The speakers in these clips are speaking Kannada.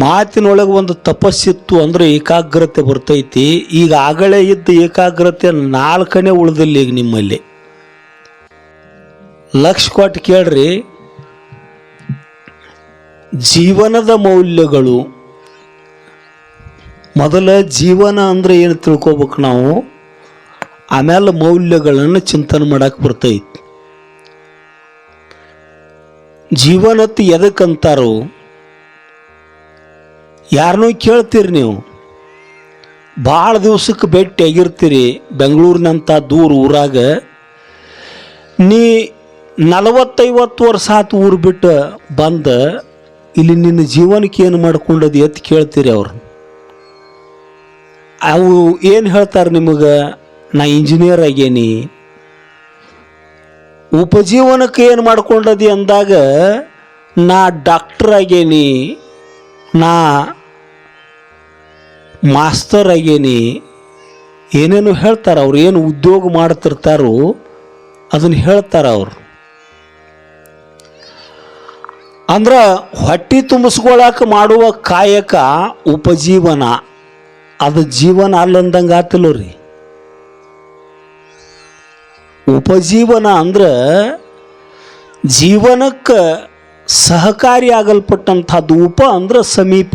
ಮಾತಿನೊಳಗೆ ಒಂದು ತಪಸ್ಸಿತ್ತು ಅಂದರೆ ಏಕಾಗ್ರತೆ ಬರ್ತೈತಿ. ಈಗ ಆಗಲೇ ಇದ್ದ ಏಕಾಗ್ರತೆ 4ನೇ ಉಳಿದಿಲ್ಲ ಈಗ ನಿಮ್ಮಲ್ಲಿ. ಲಕ್ಷ ಕೊಟ್ಟು ಕೇಳ್ರಿ. ಜೀವನದ ಮೌಲ್ಯಗಳು ಮೊದಲ ಜೀವನ ಅಂದರೆ ಏನು ತಿಳ್ಕೊಬೇಕು ನಾವು, ಆಮೇಲೆ ಮೌಲ್ಯಗಳನ್ನು ಚಿಂತನೆ ಮಾಡಕ್ಕೆ ಬರ್ತೈತಿ. ಜೀವನತ್ತು ಎದಕ್ಕಂತಾರೋ ಯಾರನ್ನೂ ಕೇಳ್ತೀರಿ ನೀವು, ಭಾಳ ದಿವ್ಸಕ್ಕೆ ಭೇಟಿ ಆಗಿರ್ತೀರಿ ಬೆಂಗಳೂರಿನಂಥ ದೂರ ಊರಾಗ. ನೀ 40-50 ವರ್ಷ ಆತು ಊರು ಬಿಟ್ಟು ಬಂದ ಇಲ್ಲಿ ನಿನ್ನ ಜೀವನಕ್ಕೆ ಏನು ಮಾಡ್ಕೊಂಡದು ಎತ್ತು ಕೇಳ್ತೀರಿ ಅವ್ರು. ಅವು ಏನು ಹೇಳ್ತಾರೆ ನಿಮಗೆ, ನಾ ಇಂಜಿನಿಯರ್ ಆಗೇನಿ. ಉಪಜೀವನಕ್ಕೆ ಏನು ಮಾಡ್ಕೊಂಡದಿ ಅಂದಾಗ ನಾ ಡಾಕ್ಟರ್ ಆಗೇನಿ, ನಾ ಮಾಸ್ತರ್ ಆಗೇನಿ, ಏನೇನು ಹೇಳ್ತಾರೆ ಅವ್ರು. ಏನು ಉದ್ಯೋಗ ಮಾಡ್ತಿರ್ತಾರೋ ಅದನ್ನು ಹೇಳ್ತಾರೆ ಅವರು. ಅಂದ್ರೆ ಹೊಟ್ಟೆ ತುಂಬಿಸ್ಕೊಳಕ್ಕೆ ಮಾಡುವ ಕಾಯಕ ಉಪಜೀವನ, ಅದು ಜೀವನ ಅಲ್ಲಂದಂಗೆ ಆತಿಲ್ಲ ರೀ. ಉಪಜೀವನ ಅಂದ್ರೆ ಜೀವನಕ್ಕೆ ಸಹಕಾರಿ ಆಗಲ್ಪಟ್ಟಂಥದ್ದು. ಉಪ ಅಂದ್ರೆ ಸಮೀಪ,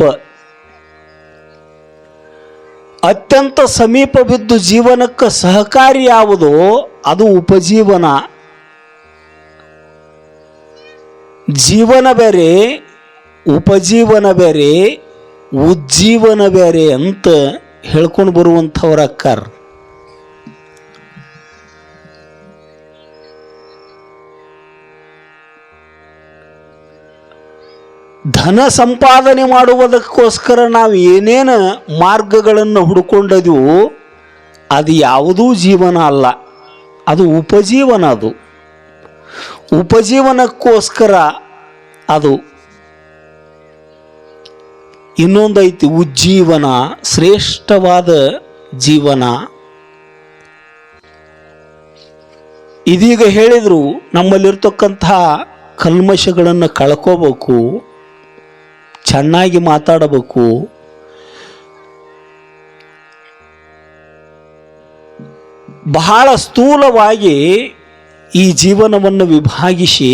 ಅತ್ಯಂತ ಸಮೀಪ ಬಿದ್ದು ಜೀವನಕ್ಕೆ ಸಹಕಾರಿ ಯಾವುದೋ ಅದು ಉಪಜೀವನ. ಜೀವನ ಬೇರೆ, ಉಪಜೀವನ ಬೇರೆ, ಉಜ್ಜೀವನ ಬೇರೆ ಅಂತ ಹೇಳ್ಕೊಂಡು ಬರುವಂಥವ್ರ ಅಕ್ಕಾರ. ಧನ ಸಂಪಾದನೆ ಮಾಡುವುದಕ್ಕೋಸ್ಕರ ನಾವು ಏನೇನು ಮಾರ್ಗಗಳನ್ನು ಹುಡುಕೊಂಡದೆವು ಅದು ಯಾವುದೂ ಜೀವನ ಅಲ್ಲ, ಅದು ಉಪಜೀವನ. ಅದು ಉಪಜೀವನಕ್ಕೋಸ್ಕರ ಅದು. ಇನ್ನೊಂದೈತಿ ಉಜ್ಜೀವನ, ಶ್ರೇಷ್ಠವಾದ ಜೀವನ. ಇದೀಗ ಹೇಳಿದ್ರು ನಮ್ಮಲ್ಲಿರ್ತಕ್ಕಂಥ ಕಲ್ಮಶಗಳನ್ನು ಕಳ್ಕೋಬೇಕು, ಚೆನ್ನಾಗಿ ಮಾತಾಡಬೇಕು, ಬಹಳ ಸ್ಥೂಲವಾಗಿ ಈ ಜೀವನವನ್ನು ವಿಭಾಗಿಸಿ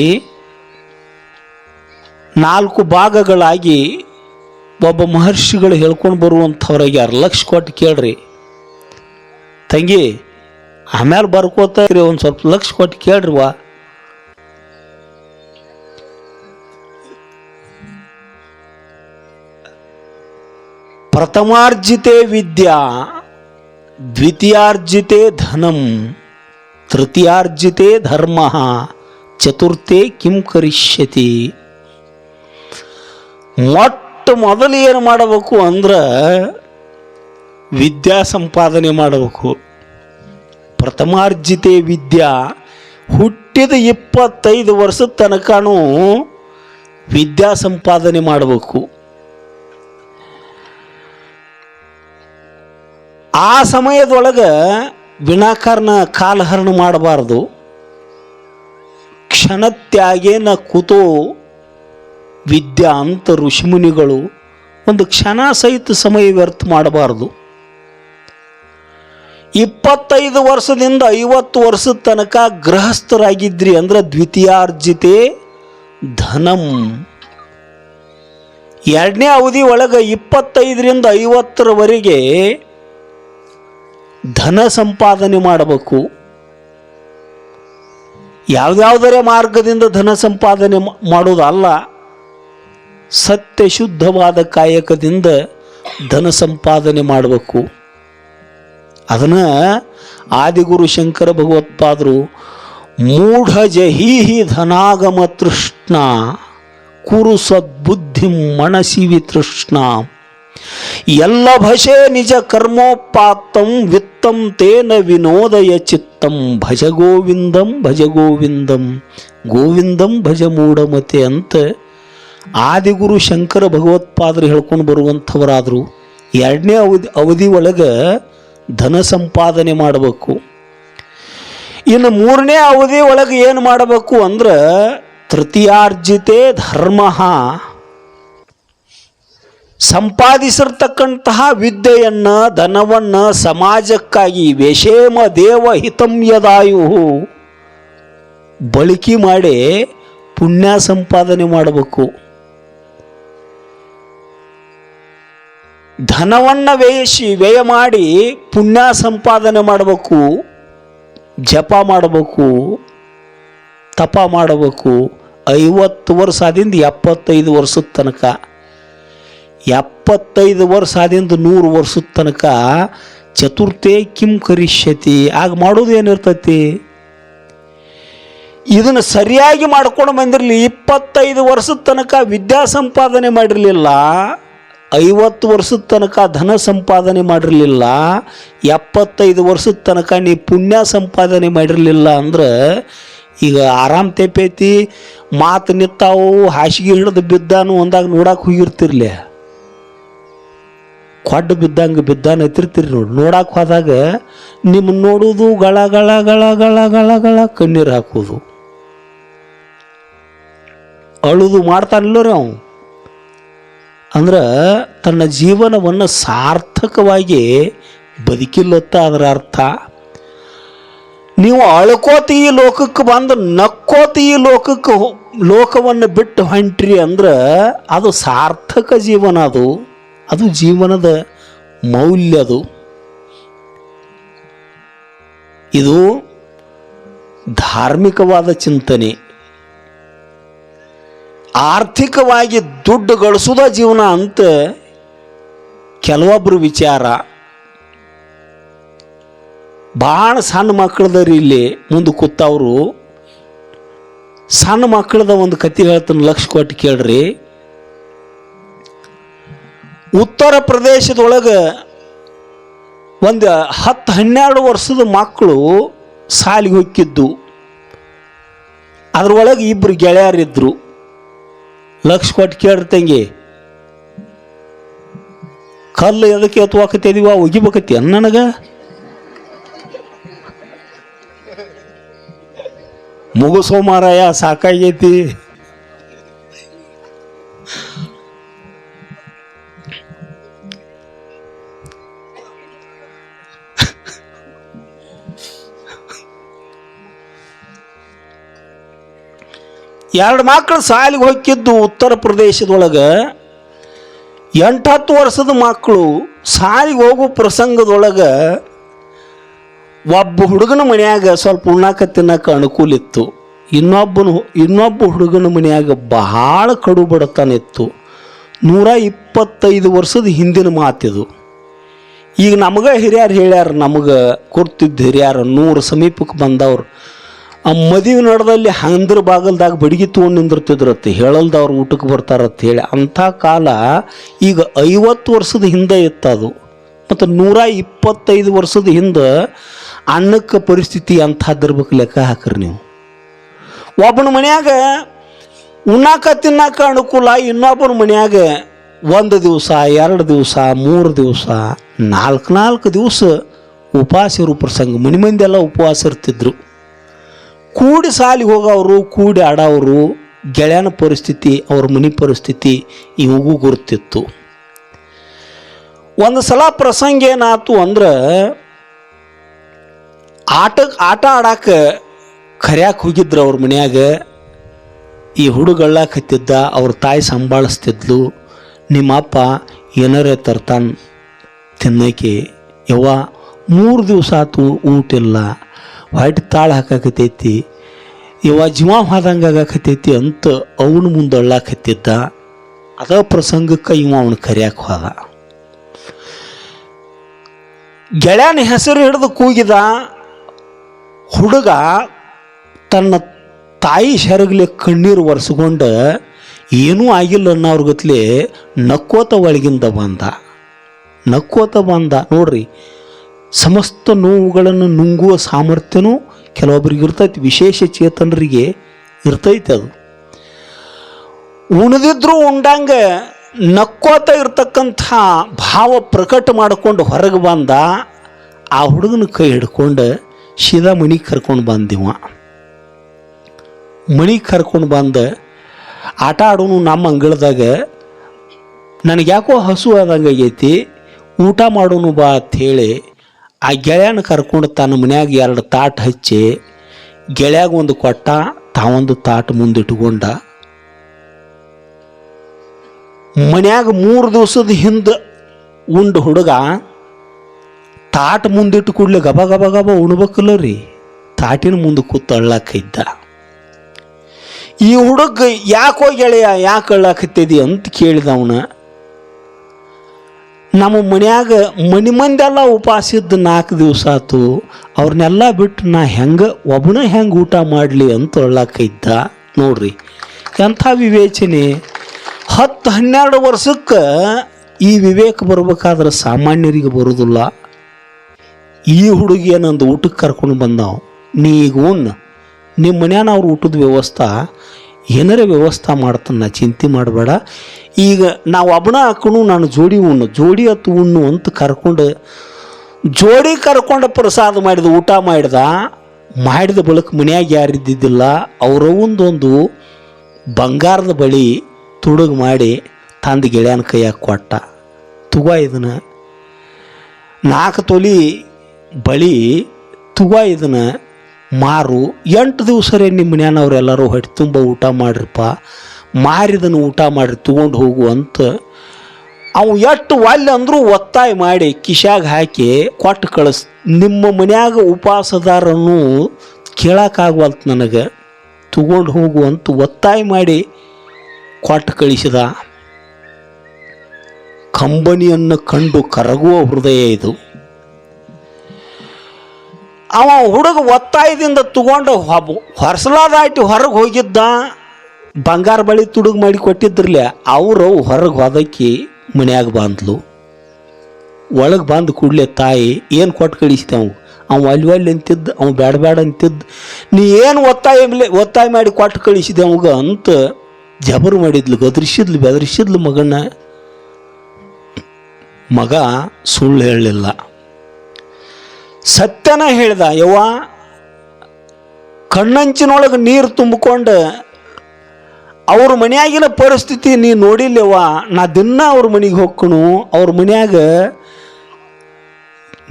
4 ಭಾಗಗಳಾಗಿ ಒಬ್ಬ ಮಹರ್ಷಿಗಳು ಹೇಳ್ಕೊಂಡು ಬರುವಂಥವ್ರಿಗೆ 6 ಲಕ್ಷ ಕೊಟ್ಟು ಕೇಳ್ರಿ ತಂಗಿ. ಆಮೇಲೆ ಬರ್ಕೋತಾ ಇರಿ, ಒಂದು ಸ್ವಲ್ಪ ಲಕ್ಷ ಕೊಟ್ಟು ಕೇಳ್ರಿ. ವಾ ಪ್ರಥಮಾರ್ಜಿತೆ ವಿದ್ಯಾ, ದ್ವಿತೀಯಾರ್ಜಿತೆ ಧನಂ, ತೃತೀಯಾರ್ಜಿತೆ ಧರ್ಮ, ಚತುರ್ಥೆ ಕಿಂ ಕರಿಷ್ಯತಿ. ಮೊಟ್ಟ ಮೊದಲು ಏನು ಮಾಡಬೇಕು ಅಂದ್ರೆ ವಿದ್ಯಾ ಸಂಪಾದನೆ ಮಾಡಬೇಕು. ಪ್ರಥಮಾರ್ಜಿತೆ ವಿದ್ಯಾ, ಹುಟ್ಟಿದ 25 ವರ್ಷದ ತನಕನೂ ವಿದ್ಯಾ ಸಂಪಾದನೆ ಮಾಡಬೇಕು. ಆ ಸಮಯದೊಳಗೆ ವಿನಾಕಾರಣ ಕಾಲಹರಣ ಮಾಡಬಾರ್ದು. ಕ್ಷಣತ್ಯಾಗೇನ ಕುತೋ ವಿದ್ಯಾ ಅಂತ ಋಷಿಮುನಿಗಳು ಒಂದು ಕ್ಷಣ ಸಹಿತ ಸಮಯ ವ್ಯರ್ಥ ಮಾಡಬಾರ್ದು. 25 ವರ್ಷದಿಂದ 50 ವರ್ಷದ ತನಕ ಗೃಹಸ್ಥರಾಗಿದ್ರಿ ಅಂದ್ರೆ ದ್ವಿತೀಯಾರ್ಜಿತೆ ಧನಂ. 2ನೇ ಅವಧಿ ಒಳಗೆ 25ರಿಂದ 50ರವರೆಗೆ ಧನ ಸಂಪಾದನೆ ಮಾಡಬೇಕು. ಯಾವುದಾವುದರೇ ಮಾರ್ಗದಿಂದ ಧನ ಸಂಪಾದನೆ ಮಾಡೋದಲ್ಲ, ಸತ್ಯ ಶುದ್ಧವಾದ ಕಾಯಕದಿಂದ ಧನ ಸಂಪಾದನೆ ಮಾಡಬೇಕು. ಅದನ್ನು ಆದಿಗುರು ಶಂಕರ ಭಗವತ್ಪಾದರು ಮೂಢ ಜಹೀಹಿ ಧನಾಗಮ ತೃಷ್ಣ ಕುರು ಸದ್ಬುದ್ಧಿ ಮನಸಿ ವಿತೃಷ್ಣ ಎಲ್ಲ ಭಷೆ ನಿಜ ಕರ್ಮೋಪಾತ್ತಂ ವಿತ್ತಂ ತೇನ ವಿನೋದಯ ಚಿತ್ತಂ ಭಜ ಗೋವಿಂದಂ ಭಜ ಗೋವಿಂದಂ ಗೋವಿಂದಂ ಭಜ ಮೂಢಮತೆ ಅಂತ ಆದಿಗುರು ಶಂಕರ ಭಗವತ್ಪಾದರು ಹೇಳ್ಕೊಂಡು ಬರುವಂಥವರಾದರು. 2ನೇ ಅವಧಿ ಒಳಗೆ ಧನ ಸಂಪಾದನೆ ಮಾಡಬೇಕು. ಇನ್ನು 3ನೇ ಅವಧಿ ಒಳಗೆ ಏನು ಮಾಡಬೇಕು ಅಂದ್ರೆ ತೃತೀಯಾರ್ಜಿತೆ ಧರ್ಮ, ಸಂಪಾದಿಸಿರ್ತಕ್ಕಂತಹ ವಿದ್ಯೆಯನ್ನು ಧನವನ್ನು ಸಮಾಜಕ್ಕಾಗಿ ವೇಷೇಮ ದೇವ ಹಿತಂ ಯದಾಯು ಬಳಕೆ ಮಾಡಿ ಪುಣ್ಯ ಸಂಪಾದನೆ ಮಾಡಬೇಕು. ಧನವನ್ನು ವ್ಯಯ ಮಾಡಿ ಪುಣ್ಯ ಸಂಪಾದನೆ ಮಾಡಬೇಕು, ಜಪ ಮಾಡಬೇಕು, ತಪ ಮಾಡಬೇಕು. 50 ವರ್ಷ ಆದಿಂದ 75 ವರ್ಷದ ತನಕ, 75 ವರ್ಷ ಆದಿಂದ 100 ವರ್ಷದ ತನಕ ಚತುರ್ಥೆ ಕಿಂ ಕರಿಷ್ಯತಿ. ಆಗ ಮಾಡೋದು ಏನಿರ್ತೈತಿ? ಇದನ್ನು ಸರಿಯಾಗಿ ಮಾಡ್ಕೊಂಡು ಬಂದಿರಲಿ. 25 ವರ್ಷದ ತನಕ ವಿದ್ಯಾ ಸಂಪಾದನೆ ಮಾಡಿರಲಿಲ್ಲ, 50 ವರ್ಷದ ತನಕ ಧನ ಸಂಪಾದನೆ ಮಾಡಿರಲಿಲ್ಲ, 75 ವರ್ಷದ ತನಕ ನೀ ಪುಣ್ಯ ಸಂಪಾದನೆ ಮಾಡಿರಲಿಲ್ಲ ಅಂದ್ರೆ ಈಗ ಆರಾಮ್ ತೆಪ್ಪೈತಿ, ಮಾತು ನಿತ್ತಾವು, ಹಾಸಿಗೆ ಹಿಡಿದು ಬಿದ್ದಾನು ಒಂದಾಗ ನೋಡಕ್ಕೆ ಹೋಗಿರ್ತಿರ್ಲಿ. ಕೊಡ್ಡು ಬಿದ್ದಂಗೆ ಬಿದ್ದಾನ ಎತ್ತಿರ್ತೀರಿ ನೋಡಿ. ನೋಡಕ್ಕೆ ಹೋದಾಗ ನಿಮ್ಮನ್ನು ನೋಡೋದು ಗಳ ಗಳ ಗಳ ಗಳ ಗಳ ಗಳ ಕಣ್ಣೀರು ಹಾಕೋದು, ಅಳುದು ಮಾಡ್ತಾನಿಲ್ಲೋ ರೀ ಅವನು. ಅಂದ್ರೆ ತನ್ನ ಜೀವನವನ್ನು ಸಾರ್ಥಕವಾಗಿ ಬದುಕಿಲ್ಲತ್ತ ಅದರ ಅರ್ಥ. ನೀವು ಅಳ್ಕೋತ ಈ ಲೋಕಕ್ಕೆ ಬಂದು ನಕ್ಕೋತ ಈ ಲೋಕವನ್ನು ಬಿಟ್ಟು ಹೊಂಟ್ರಿ ಅಂದ್ರೆ ಅದು ಸಾರ್ಥಕ ಜೀವನ. ಅದು ಜೀವನದ ಮೌಲ್ಯ. ಇದು ಧಾರ್ಮಿಕವಾದ ಚಿಂತನೆ. ಆರ್ಥಿಕವಾಗಿ ದುಡ್ಡು ಗಳಿಸೋದ ಜೀವನ ಅಂತ ಕೆಲವೊಬ್ಬರು ವಿಚಾರ. ಭಾಳ ಸಣ್ಣ ಮಕ್ಕಳದರಿ ಇಲ್ಲಿ ಮುಂದೆ ಕೂತವರು. ಸಣ್ಣ ಮಕ್ಕಳದ ಒಂದು ಕತೆ ಹೇಳ್ತಾನೆ, ಲಕ್ಷ ಕೊಟ್ಟು ಕೇಳ್ರಿ. ಉತ್ತರ ಪ್ರದೇಶದೊಳಗೆ ಒಂದು 10-12 ವರ್ಷದ ಮಕ್ಕಳು ಸಾಲಿಗೆ ಹೋಗಿದ್ದು. ಅದ್ರೊಳಗೆ 2 ಗೆಳೆಯರಿದ್ರು. ಲಕ್ಷ ಕೊಟ್ಟು ಕೇಳ್ರಿ ತಂಗಿ, ಕಲ್ಲು ಎದಕ್ಕೆ ಎತ್ತುವಾಕತ್ತಿದೀವ, ಒಗಿಬೇಕತ್ತಿ ನನಗೆ? ಮುಗಿಸೋ ಮಾರಾಯ, ಸಾಕಾಗೈತಿ. ಎರಡು ಮಕ್ಕಳು ಸಾಲಿಗೆ ಹೋಗಿದ್ದು ಉತ್ತರ ಪ್ರದೇಶದೊಳಗೆ. 8-10 ವರ್ಷದ ಮಕ್ಕಳು ಸಾಲಿಗೆ ಹೋಗೋ ಪ್ರಸಂಗದೊಳಗೆ ಒಬ್ಬ ಹುಡುಗನ ಮನೆಯಾಗ ಸ್ವಲ್ಪ ಉಣ್ಣಾಕ ತಿನ್ನಕ್ಕೆ ಅನುಕೂಲ ಇತ್ತು. ಇನ್ನೊಬ್ಬ ಹುಡುಗನ ಮನೆಯಾಗ ಬಹಳ ಕಡು ಬಡತನ ಇತ್ತು. 125 ವರ್ಷದ ಹಿಂದಿನ ಮಾತಿದು. ಈಗ ನಮಗೆ ಹಿರಿಯರು ಹೇಳ್ಯಾರ, ನಮಗೆ ಕೊಡ್ತಿದ್ದ ಹಿರಿಯರು 100 ಸಮೀಪಕ್ಕೆ ಬಂದವ್ರು. ಆ ಮದುವೆ ನಡೆದಲ್ಲಿ ಹಂದ್ರ ಬಾಗಲ್ದಾಗ ಬಡಿಗೆ ತೊಗೊಂಡು ನಿಂದಿರ್ತಿದ್ರತ್ತೆ, ಹೇಳಲ್ದವ್ರು ಊಟಕ್ಕೆ ಬರ್ತಾರತ್ತ ಹೇಳಿ. ಅಂಥ ಕಾಲ ಈಗ 50 ವರ್ಷದ ಹಿಂದೆ ಇತ್ತದು. ಮತ್ತು 125 ವರ್ಷದ ಹಿಂದೆ ಅನ್ನಕ್ಕೆ ಪರಿಸ್ಥಿತಿ ಅಂಥದ್ದಿರ್ಬೇಕು. ಲೆಕ್ಕ ಹಾಕ್ರಿ ನೀವು. ಒಬ್ಬನ ಮನ್ಯಾಗ ಉಣ್ಣಾಕ ತಿನ್ನಾಕ ಅನುಕೂಲ, ಇನ್ನೊಬ್ಬನ ಮನ್ಯಾಗ 1 ದಿವಸ 2 ದಿವಸ 3 ದಿವಸ 4 ದಿವಸ ಉಪವಾಸ ಇರೋ ಪ್ರಸಂಗ. ಮನೆ ಮಂದಿಯೆಲ್ಲ ಉಪವಾಸ ಇರ್ತಿದ್ರು. ಕೂಡಿ ಸಾಲಿಗೆ ಹೋಗೋರು, ಕೂಡಿ ಆಡೋರು, ಗೆಳೆಯನ ಪರಿಸ್ಥಿತಿ, ಅವ್ರ ಮನೆ ಪರಿಸ್ಥಿತಿ ಇವಾಗೂ ಗುರುತಿತ್ತು. ಒಂದು ಸಲ ಪ್ರಸಂಗ ಏನಾಯ್ತು ಅಂದ್ರೆ, ಆಟ ಆಡಕ್ಕೆ ಕರ್ಯಾಕೆ ಹೋಗಿದ್ರು ಅವ್ರ ಮನ್ಯಾಗ. ಈ ಹುಡುಗಳ್ಳಾಕತ್ತಿದ್ದ, ಅವ್ರ ತಾಯಿ ಸಂಭಾಳಿಸ್ತಿದ್ಲು. ನಿಮ್ಮಪ್ಪ ಏನಾರೇ ತರ್ತಾನೆ ತಿನ್ನಕ್ಕೆ. ಯವ್ವ 3 ದಿವಸ ಆಯ್ತು ಊಟಿಲ್ಲ, ಹೊಟ್ಟೆ ತಾಳು ಹಾಕಾಕತೈತಿ, ಯವ್ವ ಜೀವ ಹೋದಂಗೆ ಆಗಾಕತೈತಿ ಅಂತ ಅವನು ಮುಂದೆ ಅಳ್ಳಾಕತ್ತಿದ್ದ. ಅದ ಪ್ರಸಂಗಕ್ಕೆ ಅವನು ಕರ್ಯಾಕೆ ಹೋದ. ಗೆಳೆಯನ ಹೆಸರು ಹಿಡಿದು ಕೂಗಿದ. ಹುಡುಗ ತನ್ನ ತಾಯಿ ಶರಗಲಿ ಕಣ್ಣೀರು ಒರೆಸ್ಕೊಂಡು ಏನೂ ಆಗಿಲ್ಲ ಅನ್ನೋರ ಗತ್ಲೆ ನಕ್ಕೋತ ಒಳಗಿಂದ ಬಂದ. ನೋಡ್ರಿ, ಸಮಸ್ತ ನೋವುಗಳನ್ನು ನುಂಗುವ ಸಾಮರ್ಥ್ಯನೂ ಕೆಲವೊಬ್ಬರಿಗೆ ಇರ್ತೈತಿ, ವಿಶೇಷ ಚೇತನರಿಗೆ ಇರ್ತೈತಿ. ಅದು ಉಣಿದಿದ್ರು ಉಂಡಂಗೆ ನಕ್ಕೋತ ಇರ್ತಕ್ಕಂಥ ಭಾವ ಪ್ರಕಟ ಮಾಡಿಕೊಂಡು ಹೊರಗೆ ಬಂದ. ಆ ಹುಡುಗನ ಕೈ ಹಿಡ್ಕೊಂಡು ಸೀದಾ ಮನೆಗೆ ಕರ್ಕೊಂಡು ಬಂದಿವ. ಮನೆಗೆ ಕರ್ಕೊಂಡು ಬಂದು ಆಟ ಆಡೋನು ನಮ್ಮ ಅಂಗಳದಾಗ ನನಗೆ ಯಾಕೋ ಹಸು ಆದಂಗೆ ಆಗೈತಿ, ಊಟ ಮಾಡೋನು ಬಾ ಅಂಥೇಳಿ ಆ ಗೆಳೆಯನ ಕರ್ಕೊಂಡು ತನ್ನ ಮನ್ಯಾಗ 2 ತಾಟು ಹಚ್ಚಿ ಗೆಳೆಯಾಗ ಒಂದು ಕೊಟ್ಟ, ತಾವೊಂದು ತಾಟು ಮುಂದಿಟ್ಕೊಂಡ. ಮನ್ಯಾಗ 3 ದಿವಸದ ಹಿಂದೆ ಉಂಡು ಹುಡುಗ ತಾಟು ಮುಂದಿಟ್ಟು ಕೂಡಲೇ ಗಬ ಗಬ ಗಬ ಉಣ್ಬೇಕಲ್ಲ ರೀ, ತಾಟಿನ ಮುಂದೆ ಕೂತು ಅಳ್ಳಾಕಿದ್ದ. ಈ ಹುಡುಗ ಯಾಕೋ ಗೆಳೆಯ ಯಾಕೆ ಅಳ್ಳಾಕತ್ತಿದಿ ಅಂತ ಕೇಳಿದ ಅವನ. ನಮ್ಮ ಮನ್ಯಾಗ ಮಂದೆಲ್ಲ ಉಪವಾಸ ಇದ್ದು 4 ದಿವಸ ಆಯ್ತು, ಅವ್ರನ್ನೆಲ್ಲ ಬಿಟ್ಟು ನಾ ಒಬ್ಬನ ಹೆಂಗೆ ಊಟ ಮಾಡಲಿ ಅಂತ ಅಳ್ಳಾಕಿದ್ದ. ನೋಡ್ರಿ ಎಂಥ ವಿವೇಚನೆ. 10-12 ವರ್ಷಕ್ಕೆ ಈ ವಿವೇಕ ಬರ್ಬೇಕಾದ್ರೆ ಸಾಮಾನ್ಯರಿಗೆ ಬರೋದಿಲ್ಲ. ಈ ಹುಡುಗಿ ಏನಂದು ಊಟಕ್ಕೆ ಕರ್ಕೊಂಡು ಬಂದಾವು, ನೀ ಈಗ ಉಣ್ಣು, ನಿಮ್ಮ ಮನ್ಯಾನ ಅವ್ರ ಊಟದ ವ್ಯವಸ್ಥೆ ಏನಾರ ವ್ಯವಸ್ಥೆ ಮಾಡ್ತಾನೆ, ಚಿಂತೆ ಮಾಡಬೇಡ. ಈಗ ನಾವು ಒಬ್ಬನ ಹಾಕೋಣ, ನಾನು ಜೋಡಿ ಹತ್ತು ಉಣ್ಣು ಅಂತ ಕರ್ಕೊಂಡು ಪ್ರಸಾದ ಮಾಡಿದ, ಊಟ ಮಾಡಿದ ಬಳಿಕ ಮನ್ಯಾಗ ಯಾರಿದ್ದಿದ್ದಿಲ್ಲ. ಅವರೊಂದೊಂದು ಬಂಗಾರದ ಬಳಿ ತುಡುಗು ಮಾಡಿ ತಂದು ಗೆಳೆಯನ ಕೈಯಾಗ ಕೊಟ್ಟ. ತುಗ ಇದನ್ನು 4 ತೊಲಿ ಬಳಿ, ತುಗ ಇದನ್ನು ಮಾರು, 8 ದಿವಸ ರೇ ನಿಮ್ಮ ಮನ್ಯಾನವ್ರೆಲ್ಲರೂ ಹೊಟ್ಟೆ ತುಂಬ ಊಟ ಮಾಡ್ರಿಪ್ಪ, ಮಾರಿದನ್ನು ಊಟ ಮಾಡಿರಿ ತೊಗೊಂಡು ಹೋಗು ಅಂತ ಅವು ಎಷ್ಟು ಒಲ್ಲೆ ಅಂದರೂ ಒತ್ತಾಯ ಮಾಡಿ ಕಿಶ್ಯಾಗ ಹಾಕಿ ಕೊಟ್ಟು ಕಳಿಸ್. ನಿಮ್ಮ ಮನ್ಯಾಗ ಉಪವಾಸದಾರನ್ನು ಕೇಳೋಕ್ಕಾಗವಲ್ತು ನನಗೆ, ತೊಗೊಂಡು ಹೋಗು ಅಂತ ಒತ್ತಾಯ ಮಾಡಿ ಕೊಟ್ಟು ಕಳಿಸಿದ. ಕಂಬನಿಯನ್ನು ಕಂಡು ಕರಗುವ ಹೃದಯ ಇದು. ಅವ ಹುಡುಗ ಒತ್ತಾಯದಿಂದ ತಗೊಂಡು ಹೊರಸಲಾದಾಟಿ ಹೊರಗೆ ಹೋಗಿದ್ದ. ಬಂಗಾರ ಬಳಿ ತುಡುಗು ಮಾಡಿ ಕೊಟ್ಟಿದ್ರಲ್ಲ, ಅವರು ಹೊರಗೆ ಹೋದಕ್ಕೆ ಮನ್ಯಾಗ ಬಂದ್ಲು. ಒಳಗೆ ಬಂದು ಕೂಡಲೇ ತಾಯಿ ಏನು ಕೊಟ್ಟು ಕಳಿಸಿದೆ ಅವ ಅಲ್ಲಿ ಅಂತಿದ್ದು, ಅವ ಬೇಡ ಅಂತಿದ್ದು, ನೀ ಏನು ಒತ್ತಾಯ ಮಾಡಿ ಕೊಟ್ಟು ಕಳಿಸಿದೆ ಅವಾಗ ಅಂತ ಜಬರು ಮಾಡಿದ್ಲು, ಬೆದರಿಸಿದ್ಲು ಮಗನ. ಮಗ ಸುಳ್ಳು ಹೇಳಲಿಲ್ಲ, ಸತ್ಯನ ಹೇಳ್ದ. ಯವ್ವ, ಕಣ್ಣಂಚಿನೊಳಗೆ ನೀರು ತುಂಬಿಕೊಂಡು ಅವ್ರ ಮನೆಯಾಗಿನ ಪರಿಸ್ಥಿತಿ ನೀ ನೋಡಿಲ್ಲವ್ವ. ನಾ ದಿನ ಅವ್ರ ಮನೆಗೆ ಹೋಗ್ಕಣು, ಅವ್ರ ಮನ್ಯಾಗ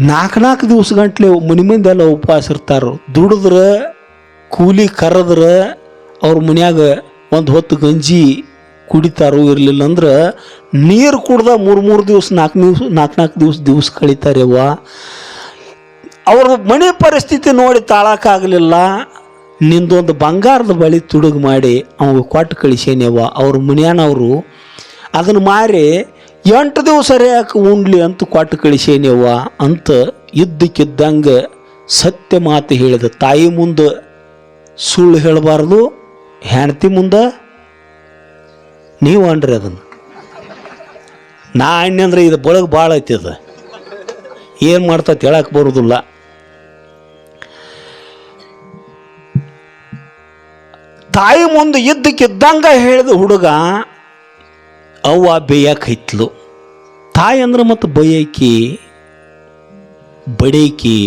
4 ದಿವಸ ಗಂಟ್ಲೆ ಮಂದೆಲ್ಲ ಉಪವಾಸ ಇರ್ತಾರ. ದುಡಿದ್ರೆ ಕೂಲಿ ಕರೆದ್ರೆ ಅವ್ರ ಮನ್ಯಾಗ 1 ಹೊತ್ತು ಗಂಜಿ ಕುಡಿತಾರೋ, ಇರಲಿಲ್ಲ ಅಂದ್ರೆ ನೀರು ಕುಡ್ದ 3 ದಿವಸ 4 ದಿವಸ ಕಳೀತಾರವ್ವ. ಅವ್ರ ಮನೆ ಪರಿಸ್ಥಿತಿ ನೋಡಿ ತಾಳಕ್ಕಾಗಲಿಲ್ಲ. ನಿಂದೊಂದು ಬಂಗಾರದ ಬಳಿ ತುಡುಗು ಮಾಡಿ ಅವಾಗ ಕೊಟ್ಟು ಕಳಿಸೇನೇವ. ಅವ್ರ ಮನ್ಯಾನವರು ಅದನ್ನು ಮಾರಿ 8 ದಿವಸ ಯಾಕೆ ಉಣ್ಲಿ ಅಂತ ಕೊಟ್ಟು ಕಳಿಸೇನೇವ ಅಂತ ಇದ್ದಕ್ಕಿದ್ದಂಗೆ ಸತ್ಯ ಮಾತು ಹೇಳಿದ. ತಾಯಿ ಮುಂದೆ ಸುಳ್ಳು ಹೇಳಬಾರ್ದು, ಹೆಂಡತಿ ಮುಂದೆ ನೀವು ಅನ್ರಿ ಅದನ್ನು. ನಾ ಅಣ್ಣಂದ್ರೆ ಇದು ಬಳಗ ಭಾಳ ಐತಿ, ಅದು ಏನು ಮಾಡ್ತೈತೆ ಹೇಳಕ್ಕೆ ಬರೋದಿಲ್ಲ. ತಾಯಿ ಮುಂದೆ ಇದ್ದಕ್ಕಿದ್ದಂಗೆ ಹೇಳಿದ ಹುಡುಗ ಅವ್ವ ಬೇಯಕ್ಕೆ ಹೈತ್ಲು. ತಾಯಿ ಅಂದ್ರೆ ಮತ್ತು ಬೈಯಕಿ ಬಡೇಕಿ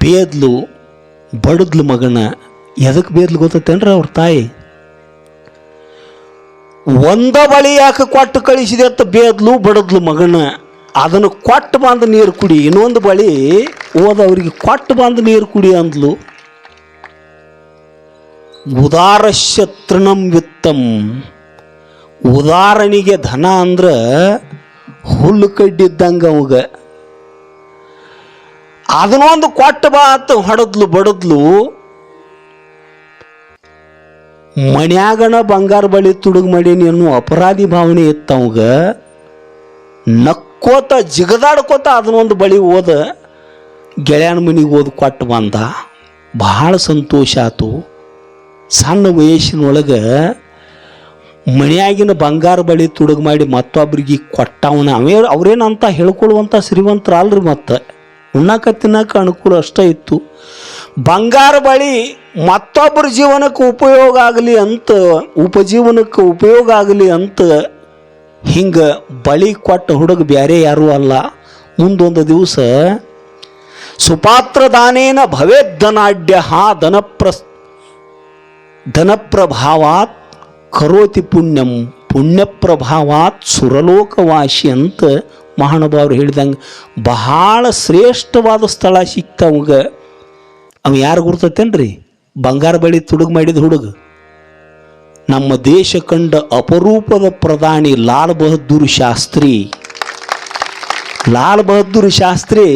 ಬೇದ್ಲು, ಬಡದ್ಲು ಮಗನ. ಎದಕ್ಕೆ ಬೇದ್ಲು ಗೊತ್ತೇನ್ರಿ ಅವ್ರ ತಾಯಿ? ಒಂದ ಬಳಿ ಯಾಕೆ ಕೊಟ್ಟು ಕಳಿಸಿದೆ ಅಂತ ಬೇದ್ಲು, ಬಡದ್ಲು ಮಗನ. ಅದನ್ನು ಕೊಟ್ಟು ಬಂದು ನೀರು ಕುಡಿ, ಇನ್ನೊಂದು ಬಳಿ ಓದವ್ರಿಗೆ ಕೊಟ್ಟು ಬಂದು ನೀರು ಕುಡಿ ಅಂದ್ಲು. ಉದಾರಸ್ಯ ತೃಣಂ ವಿತ್ತಂ, ಉದಾರನಿಗೆ ಧನ ಅಂದ್ರೆ ಹುಲ್ಲು ಕಡ್ಡಿದ್ದಂಗೆ ಅವಾಗ. ಅದನ್ನೊಂದು ಕೊಟ್ಟು ಬಾತ್ ಹೊಡೆದ್ಲು ಬಡದ್ಲು. ಮನ್ಯಾಗಣ ಬಂಗಾರ ಬಳಿ ತುಡುಗು ಮಾಡೀನಿ ಅನ್ನೋ ಅಪರಾಧಿ ಭಾವನೆ ಇತ್ತು ಅವಾಗ. ನಕ್ಕೋತ ಜಿಗದಾಡ್ಕೋತ ಅದನ್ನೊಂದು ಬಳಿ ಓದ ಗೆಳೆಯನ ಮನೆಗೆ ಓದಿ ಕೊಟ್ಟು ಬಂದ. ಭಾಳ ಸಂತೋಷ ಆಯ್ತು. ಸಣ್ಣ ವಯಸ್ಸಿನೊಳಗೆ ಮನೆಯಾಗಿನ ಬಂಗಾರ ಬಳಿ ತುಡುಗು ಮಾಡಿ ಮತ್ತೊಬ್ರಿಗೆ ಕೊಟ್ಟವನ. ಅವ್ರೇನಂತ ಹೇಳ್ಕೊಳ್ಳುವಂಥ ಶ್ರೀಮಂತರ ಅಲ್ರಿ, ಮತ್ತು ಉಣ್ಣಾಕ ತಿನ್ನಕ ಅನುಕೂಲ ಅಷ್ಟೇ ಇತ್ತು. ಬಂಗಾರ ಬಳಿ ಮತ್ತೊಬ್ಬರ ಜೀವನಕ್ಕೆ ಉಪಯೋಗ ಆಗಲಿ ಅಂತ, ಉಪಜೀವನಕ್ಕೆ ಉಪಯೋಗ ಆಗಲಿ ಅಂತ ಹಿಂಗೆ ಬಳಿ ಕೊಟ್ಟ ಹುಡುಗ ಬೇರೆ ಯಾರೂ ಅಲ್ಲ. ಮುಂದೊಂದು ದಿವಸ ಸುಪಾತ್ರ ದಾನೇನ ಭವೇದ್ದನಾಡ್ಯ ಧನಪ್ರಭಾವಾತ್ ಕರೋತಿ ಪುಣ್ಯಂ ಪುಣ್ಯ ಪ್ರಭಾವಾತ್ ಸುರಲೋಕವಾಸಿ ಅಂತ ಮಹಾನುಭಾವರು ಹೇಳಿದಂಗೆ ಬಹಳ ಶ್ರೇಷ್ಠವಾದ ಸ್ಥಳ ಸಿಕ್ತವಾಗ. ಅವ ಯಾರು ಗುರ್ತತೇನ್ರಿ? ಬಂಗಾರ ಬಳಿ ತುಡುಗು ಮಾಡಿದ ಹುಡುಗ, ನಮ್ಮ ದೇಶ ಕಂಡ ಅಪರೂಪದ ಪ್ರಧಾನಿ ಲಾಲ್ ಬಹದ್ದೂರ್ ಶಾಸ್ತ್ರಿ. ಲಾಲ್ ಬಹದ್ದೂರ್ ಶಾಸ್ತ್ರಿ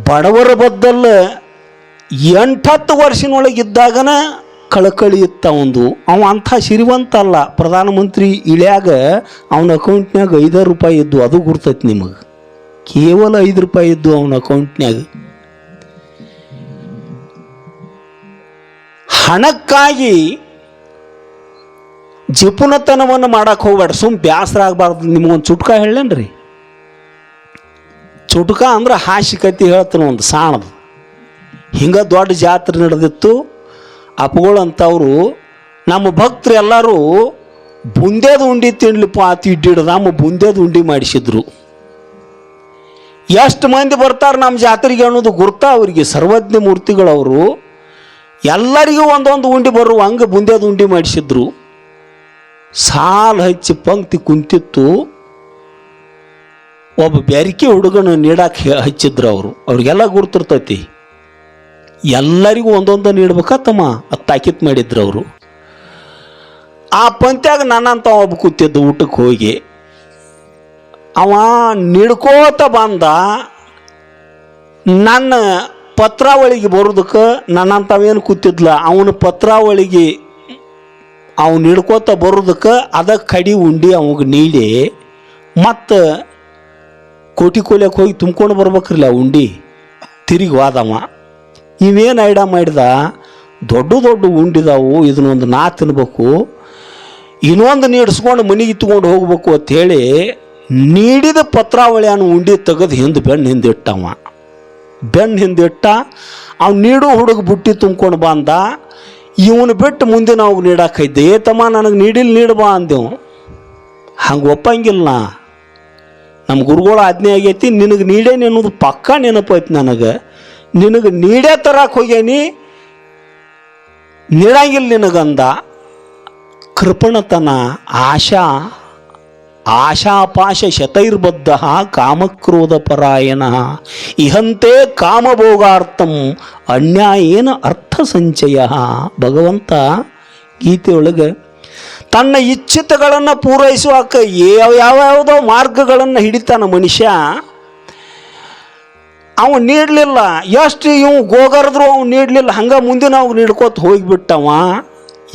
ಬಡವರ ಬದ್ದಲ್ಲ 8-10 ವರ್ಷನೊಳಗಿದ್ದಾಗನ ಕಳಕಳಿ ಇತ್ತ ಒಂದು. ಅವ ಅಂಥ ಸಿರಿವಂತ ಅಲ್ಲ. ಪ್ರಧಾನಮಂತ್ರಿ ಇಳ್ಯಾಗ ಅವನ ಅಕೌಂಟ್ನ್ಯಾಗ 5 ರೂಪಾಯಿ ಇದ್ದು, ಅದು ಗುರ್ತೈತಿ ನಿಮಗೆ. ಕೇವಲ 5 ರೂಪಾಯಿ ಇದ್ದು ಅವನ ಅಕೌಂಟ್ನ್ಯಾಗ. ಹಣಕ್ಕಾಗಿ ಜಿಪುಣತನವನ್ನು ಮಾಡಕ್ಕೆ ಹೋಗ್ಬೇಡ. ಬ್ಯಾಸರ ಆಗಬಾರ್ದು. ನಿಮಗೊಂದು ಚುಟ್ಕ ಹೇಳೇನ್ರಿ? ಚುಟ್ಕ ಅಂದ್ರೆ ಹಾಸಿಕತಿ ಹೇಳ್ತಾನೆ ಒಂದು ಸಾಣದು. ಹಿಂಗೆ ದೊಡ್ಡ ಜಾತ್ರೆ ನಡೆದಿತ್ತು. ಅಪ್ಪಗಳು ಅಂತವರು ನಮ್ಮ ಭಕ್ತರು ಎಲ್ಲರೂ ಬುಂದೇದು ಉಂಡಿ ತಿನ್ಲಿಪ್ಪ ಆತು ಇಡ್ಡಿಡ್ದು ನಮ್ಮ ಬುಂದೇದು ಉಂಡಿ ಮಾಡಿಸಿದ್ರು. ಎಷ್ಟು ಮಂದಿ ಬರ್ತಾರೆ ನಮ್ಮ ಜಾತ್ರೆಗೆ ಅನ್ನೋದು ಗುರ್ತ ಅವರಿಗೆ. ಸರ್ವಜ್ಞ ಮೂರ್ತಿಗಳವರು ಎಲ್ಲರಿಗೂ ಒಂದೊಂದು ಉಂಡಿ ಬರುವ ಹಂಗೆ ಬುಂದೇದು ಉಂಡಿ ಮಾಡಿಸಿದ್ರು. ಸಾಲು ಹಚ್ಚಿ ಪಂಕ್ತಿ ಕುಂತಿತ್ತು. ಒಬ್ಬ ಬೆರಿಕೆ ಹುಡುಗನ ನೀಡಕ್ಕೆ ಹಚ್ಚಿದ್ರು ಅವರು. ಅವ್ರಿಗೆಲ್ಲ ಗುರ್ತಿರ್ತೈತಿ. ಎಲ್ಲರಿಗೂ ಒಂದೊಂದು ನೀಡ್ಬೇಕತ್ತಮ್ಮ ಅದು ತಾಕೀತ್ ಮಾಡಿದ್ರು ಅವರು. ಆ ಪಂತ್ಯಾಗ ನನ್ನಂತ ಒಬ್ಬ ಕೂತಿದ್ದು ಊಟಕ್ಕೆ ಹೋಗಿ. ಅವ ನಿಡ್ಕೋತ ಬಂದ. ನನ್ನ ಪತ್ರಾವಳಿಗೆ ಬರೋದಕ್ಕೆ ನನ್ನಂಥವೇನು ಕೂತಿದ್ಲ, ಅವನ ಪತ್ರಾವಳಿಗೆ ಅವನು ಹಿಡ್ಕೋತ ಬರೋದಕ್ಕೆ ಅದ ಕಡಿ ಉಂಡಿ ಅವಾಗ ನೀಡಿ ಮತ್ತು ಕೋಟಿ ಕೊಲೆಕ್ಕೆ ಹೋಗಿ ತುಂಬ್ಕೊಂಡು ಬರ್ಬೇಕ್ರಲ್ಲ ಉಂಡಿ. ತಿರುಗಿ ಹೋದವ. ಇವೇನು ಐಡ ಮಾಡಿದ, ದೊಡ್ಡ ದೊಡ್ಡ ಉಂಡಿದಾವು, ಇದನ್ನೊಂದು ನಾ ತಿನ್ಬೇಕು, ಇನ್ನೊಂದು ನೀಡಿಸ್ಕೊಂಡು ಮನೆಗೆ ಇತ್ಕೊಂಡು ಹೋಗ್ಬೇಕು ಅಂಥೇಳಿ ನೀಡಿದ ಪತ್ರಾವಳಿಯನ್ನು ಉಂಡಿ ತೆಗೆದು ಹಿಂದೆ ಬೆನ್ನು ಹಿಂದಿಟ್ಟವ. ಬೆನ್ನು ಹಿಂದಿಟ್ಟ. ಅವ್ನು ನೀಡು ಹುಡುಗ ಬುಟ್ಟಿ ತುಂಬ್ಕೊಂಡು ಬಂದ. ಇವನು ಬಿಟ್ಟು ಮುಂದೆ ನಾವು ನೀಡಾಕೈದ್ದೆ. ತಮ್ಮ ನನಗೆ ನೀಡಬಾ ಅಂದೆವು. ಹಂಗೆ ಒಪ್ಪಂಗಿಲ್ಲ. ನಮ್ಮ ಗುರುಗಳ ಆಜ್ಞೆ ಆಗೈತಿ, ನಿನಗೆ ನೀಡೇನಿ ಅನ್ನೋದು ಪಕ್ಕಾ ನೆನಪೈತಿ ನನಗೆ. ನಿನಗೆ ನೀಡೇ ತರಕ್ಕೆ ಹೋಗ್ಯಾನಿ, ನೀಡಂಗಿಲ್ಲ ನಿನಗಂದ. ಕೃಪಣತನ, ಆಶಾಪಾಶ ಶತೈರ್ಬದ್ಧ ಕಾಮಕ್ರೋಧ ಪರಾಯಣ ಇಹಂತೆ ಕಾಮಭೋಗಾರ್ಥಂ ಅನ್ಯಾಯೇನ ಅರ್ಥ ಸಂಚಯ. ಭಗವಂತ ಗೀತೆಯೊಳಗೆ ತನ್ನ ಇಚ್ಛಿತಗಳನ್ನು ಪೂರೈಸುವಕ್ಕ ಯಾವ್ಯಾವುದೋ ಮಾರ್ಗಗಳನ್ನು ಹಿಡಿತಾನ ಮನುಷ್ಯ. ಅವನು ನೀಡಲಿಲ್ಲ. ಎಷ್ಟು ಇವು ಗೋಗರದ್ರು ಅವ್ನು ನೀಡಲಿಲ್ಲ. ಹಂಗೆ ಮುಂದೆ ನಾವು ನೀಡ್ಕೋತ ಹೋಗಿಬಿಟ್ಟವ.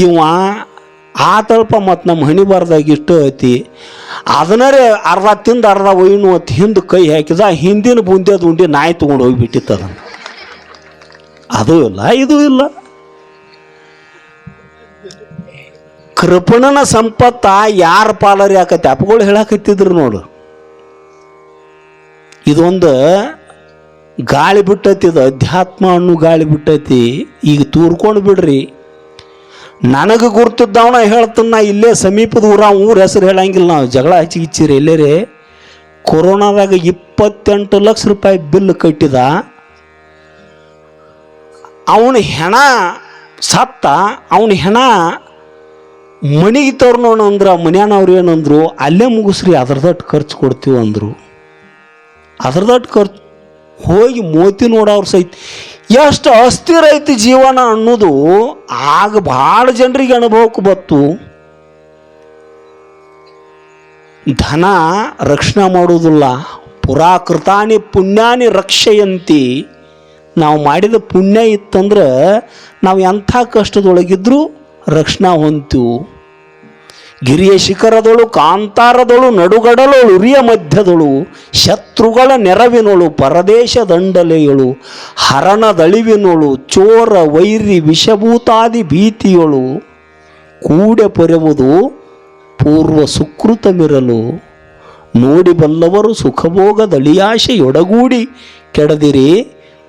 ಇವ ಆತಲ್ಪ ಮತ್ತು ನಮ್ಮ ಹಣಿ ಬಾರ್ದಾಗ ಇಷ್ಟು ಐತಿ. ಅದನ್ನರೇ ಅರ್ಧ ತಿಂದು ಅರ್ಧ ಒಯ್ನು ಅಂತ ಹಿಂದೆ ಕೈ ಹಾಕಿದ. ಹಿಂದಿನ ಬುಂದೇದು ಉಂಡಿ ನಾಯಿ ತೊಗೊಂಡು ಹೋಗಿಬಿಟ್ಟಿತ್ತು. ಅದನ್ನು ಅದು ಇಲ್ಲ, ಇದು ಇಲ್ಲ. ಕೃಪಣನ ಸಂಪತ್ತ ಯಾರ ಪಾಲರಿ ಆಕತಿ? ಅಪ್ಪಗಳು ಹೇಳಕತ್ತಿದ್ರು ನೋಡು. ಇದೊಂದು ಗಾಳಿ ಬಿಟ್ಟೈತಿ. ಇದು ಅಧ್ಯಾತ್ಮ ಅನ್ನೋ ಗಾಳಿ ಬಿಟ್ಟೈತಿ. ಈಗ ತೂರ್ಕೊಂಡು ಬಿಡ್ರಿ. ನನಗೆ ಗುರ್ತಿದ್ದವನ ಹೇಳ್ತಾನ. ಇಲ್ಲೇ ಸಮೀಪದ ಊರ ಹೆಸರು ಹೇಳಂಗಿಲ್ಲ ನಾವು. ಜಗಳ ಹಚ್ಚಿಗಿಚ್ಚಿರಿ ಎಲ್ಲರೇ. ಕೊರೋನಾದಾಗ 28 ಲಕ್ಷ ರೂಪಾಯಿ ಬಿಲ್ ಕಟ್ಟಿದ. ಅವನ ಹೆಣ ಸತ್ತ. ಅವನ ಹೆಣ ಮನೆಗೆ ತೋರ್ನೋಣ ಅಂದ್ರೆ ಮನ್ಯಾನವ್ರು ಏನಂದ್ರು, ಅಲ್ಲೇ ಮುಗಿಸ್ರಿ, ಅದ್ರದಟ್ಟು ಖರ್ಚು ಕೊಡ್ತೀವಿ ಅಂದರು. ಅದ್ರದಟ್ಟು ಖರ್ಚು ಹೋಗಿ ಮೋತಿ ನೋಡೋರು ಸಹಿತ ಎಷ್ಟು ಅಸ್ಥಿರ ಐತಿ ಜೀವನ ಅನ್ನೋದು ಆಗ ಭಾಳ ಜನರಿಗೆ ಅನುಭವಕ್ಕೆ ಬತ್ತು. ಧನ ರಕ್ಷಣೆ ಮಾಡೋದಿಲ್ಲ. ಪುರಾಕೃತಾನಿ ಪುಣ್ಯಾನಿ ರಕ್ಷಯಂತಿ. ನಾವು ಮಾಡಿದ ಪುಣ್ಯ ಇತ್ತಂದ್ರೆ ನಾವು ಎಂಥ ಕಷ್ಟದೊಳಗಿದ್ರೂ ರಕ್ಷಣಾ ಹೊಂತೀವು. ಗಿರಿಯ ಶಿಖರದೊಳು ಕಾಂತಾರದೊಳು ನಡುಗಡಲೊಳು ಉರಿಯ ಮಧ್ಯದೊಳು ಶತ್ರುಗಳ ನೆರವಿನೊಳು ಪರದೇಶ ದಂಡಲೆಯೊಳು ಹರಣದಳಿವಿನೊಳು ಚೋರ ವೈರಿ ವಿಷಭೂತಾದಿ ಭೀತಿಯೊಳು ಕೂಡೆ ಪೊರೆವುದು ಪೂರ್ವ ಸುಕೃತಮಿರಲು ನೋಡಿ ಬಲ್ಲವರು ಸುಖಭೋಗದಳಿಯಾಶೆಯೊಡಗೂಡಿ ಕೆಡದಿರಿ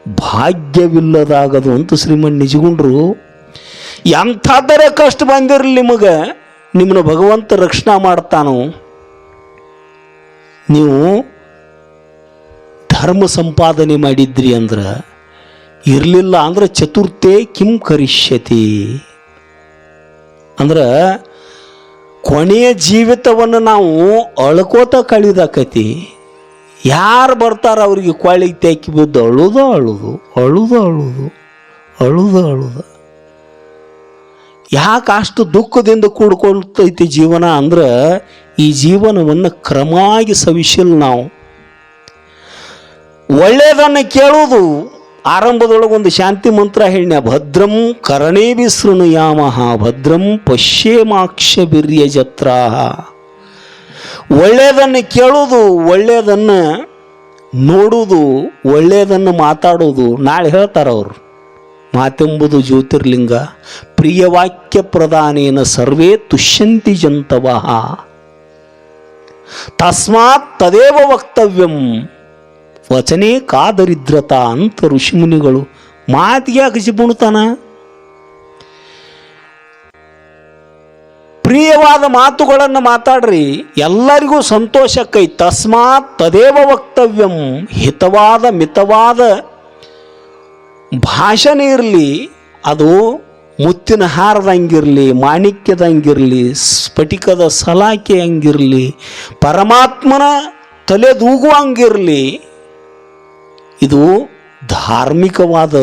ಭಾಗ್ಯವಿಲ್ಲದಾಗದು ಅಂತ ಶ್ರೀಮನ್ ನಿಜಗುಂಡ್ರು. ಎಂಥಾದರೆ ಕಷ್ಟ ಬಂದಿರಲಿ ನಿಮಗೆ, ನಿಮ್ಮನ್ನ ಭಗವಂತ ರಕ್ಷಣಾ ಮಾಡ್ತಾನೋ. ನೀವು ಧರ್ಮ ಸಂಪಾದನೆ ಮಾಡಿದ್ರಿ ಅಂದ್ರೆ, ಇರಲಿಲ್ಲ ಅಂದ್ರೆ ಚತುರ್ಥೆ ಕಿಂ ಕರಿಷ್ಯತಿ ಅಂದ್ರೆ ಕೊನೆಯ ಜೀವಿತವನ್ನು ನಾವು ಅಳ್ಕೋತ ಕಳಿದಾಕತಿ. ಯಾರು ಬರ್ತಾರ ಅವ್ರಿಗೆ ಕೊಳ್ಳಿಗೆ ತೆಕ್ಕಿ ಬಿದ್ದು ಅಳುದು ಅಳುದು ಅಳುದು ಅಳುದು ಅಳುದು ಅಳುದು. ಯಾಕೆ ಅಷ್ಟು ದುಃಖದಿಂದ ಕೂಡ್ಕೊಳ್ತೈತಿ ಜೀವನ ಅಂದ್ರೆ ಈ ಜೀವನವನ್ನು ಕ್ರಮವಾಗಿ ಸವಿಸಿಲ್ಲ ನಾವು. ಒಳ್ಳೆಯದನ್ನು ಕೇಳುವುದು ಆರಂಭದೊಳಗೊಂದು ಶಾಂತಿ ಮಂತ್ರ ಹೇಳ್ಯ, ಭದ್ರಂ ಕರ್ಣೇಭಿ ಶೃಣುಯಾಮಃ ಭದ್ರಂ ಪಶ್ಯೇಮಾಕ್ಷಭಿರ್ಯ ಜತ್ರಾಹ. ಒಳ್ಳೆಯದನ್ನು ಕೇಳುವುದು, ಒಳ್ಳೆಯದನ್ನು ನೋಡುವುದು, ಒಳ್ಳೆಯದನ್ನು ಮಾತಾಡುವುದು. ನಾಳೆ ಹೇಳ್ತಾರೆ ಅವರು, ಮಾತೆಂಬುದು ಜ್ಯೋತಿರ್ಲಿಂಗ, ಪ್ರಿಯವಾಕ್ಯ ಪ್ರಧಾನೇನ ಸರ್ವೇ ತುಷ್ಯಂತಿ ಜಂತವಃ ತಸ್ಮಾತ್ ತದೇವ ವಕ್ತವ್ಯಂ ವಚನೇ ಕಾದರಿದ್ರತಾ ಅಂತ ಋಷಿಮುನಿಗಳು. ಮಾತಿಗೆ ಅಗಜಿಬುಣ್ತಾನ. ಪ್ರಿಯವಾದ ಮಾತುಗಳನ್ನು ಮಾತಾಡ್ರಿ, ಎಲ್ಲರಿಗೂ ಸಂತೋಷಕ್ಕೈ. ತಸ್ಮಾತ್ ತದೇವ ವಕ್ತವ್ಯಂ, ಹಿತವಾದ ಮಿತವಾದ ಭಾಷಣ ಇರಲಿ. ಅದು ಮುತ್ತಿನ ಹಾರದಂಗಿರಲಿ, ಮಾಣಿಕ್ಯದಂಗಿರಲಿ, ಸ್ಫಟಿಕದ ಸಲಾಕೆ ಹಂಗಿರಲಿ, ಪರಮಾತ್ಮನ ತಲೆದೂಗುವಂಗಿರಲಿ. ಇದು ಧಾರ್ಮಿಕವಾದ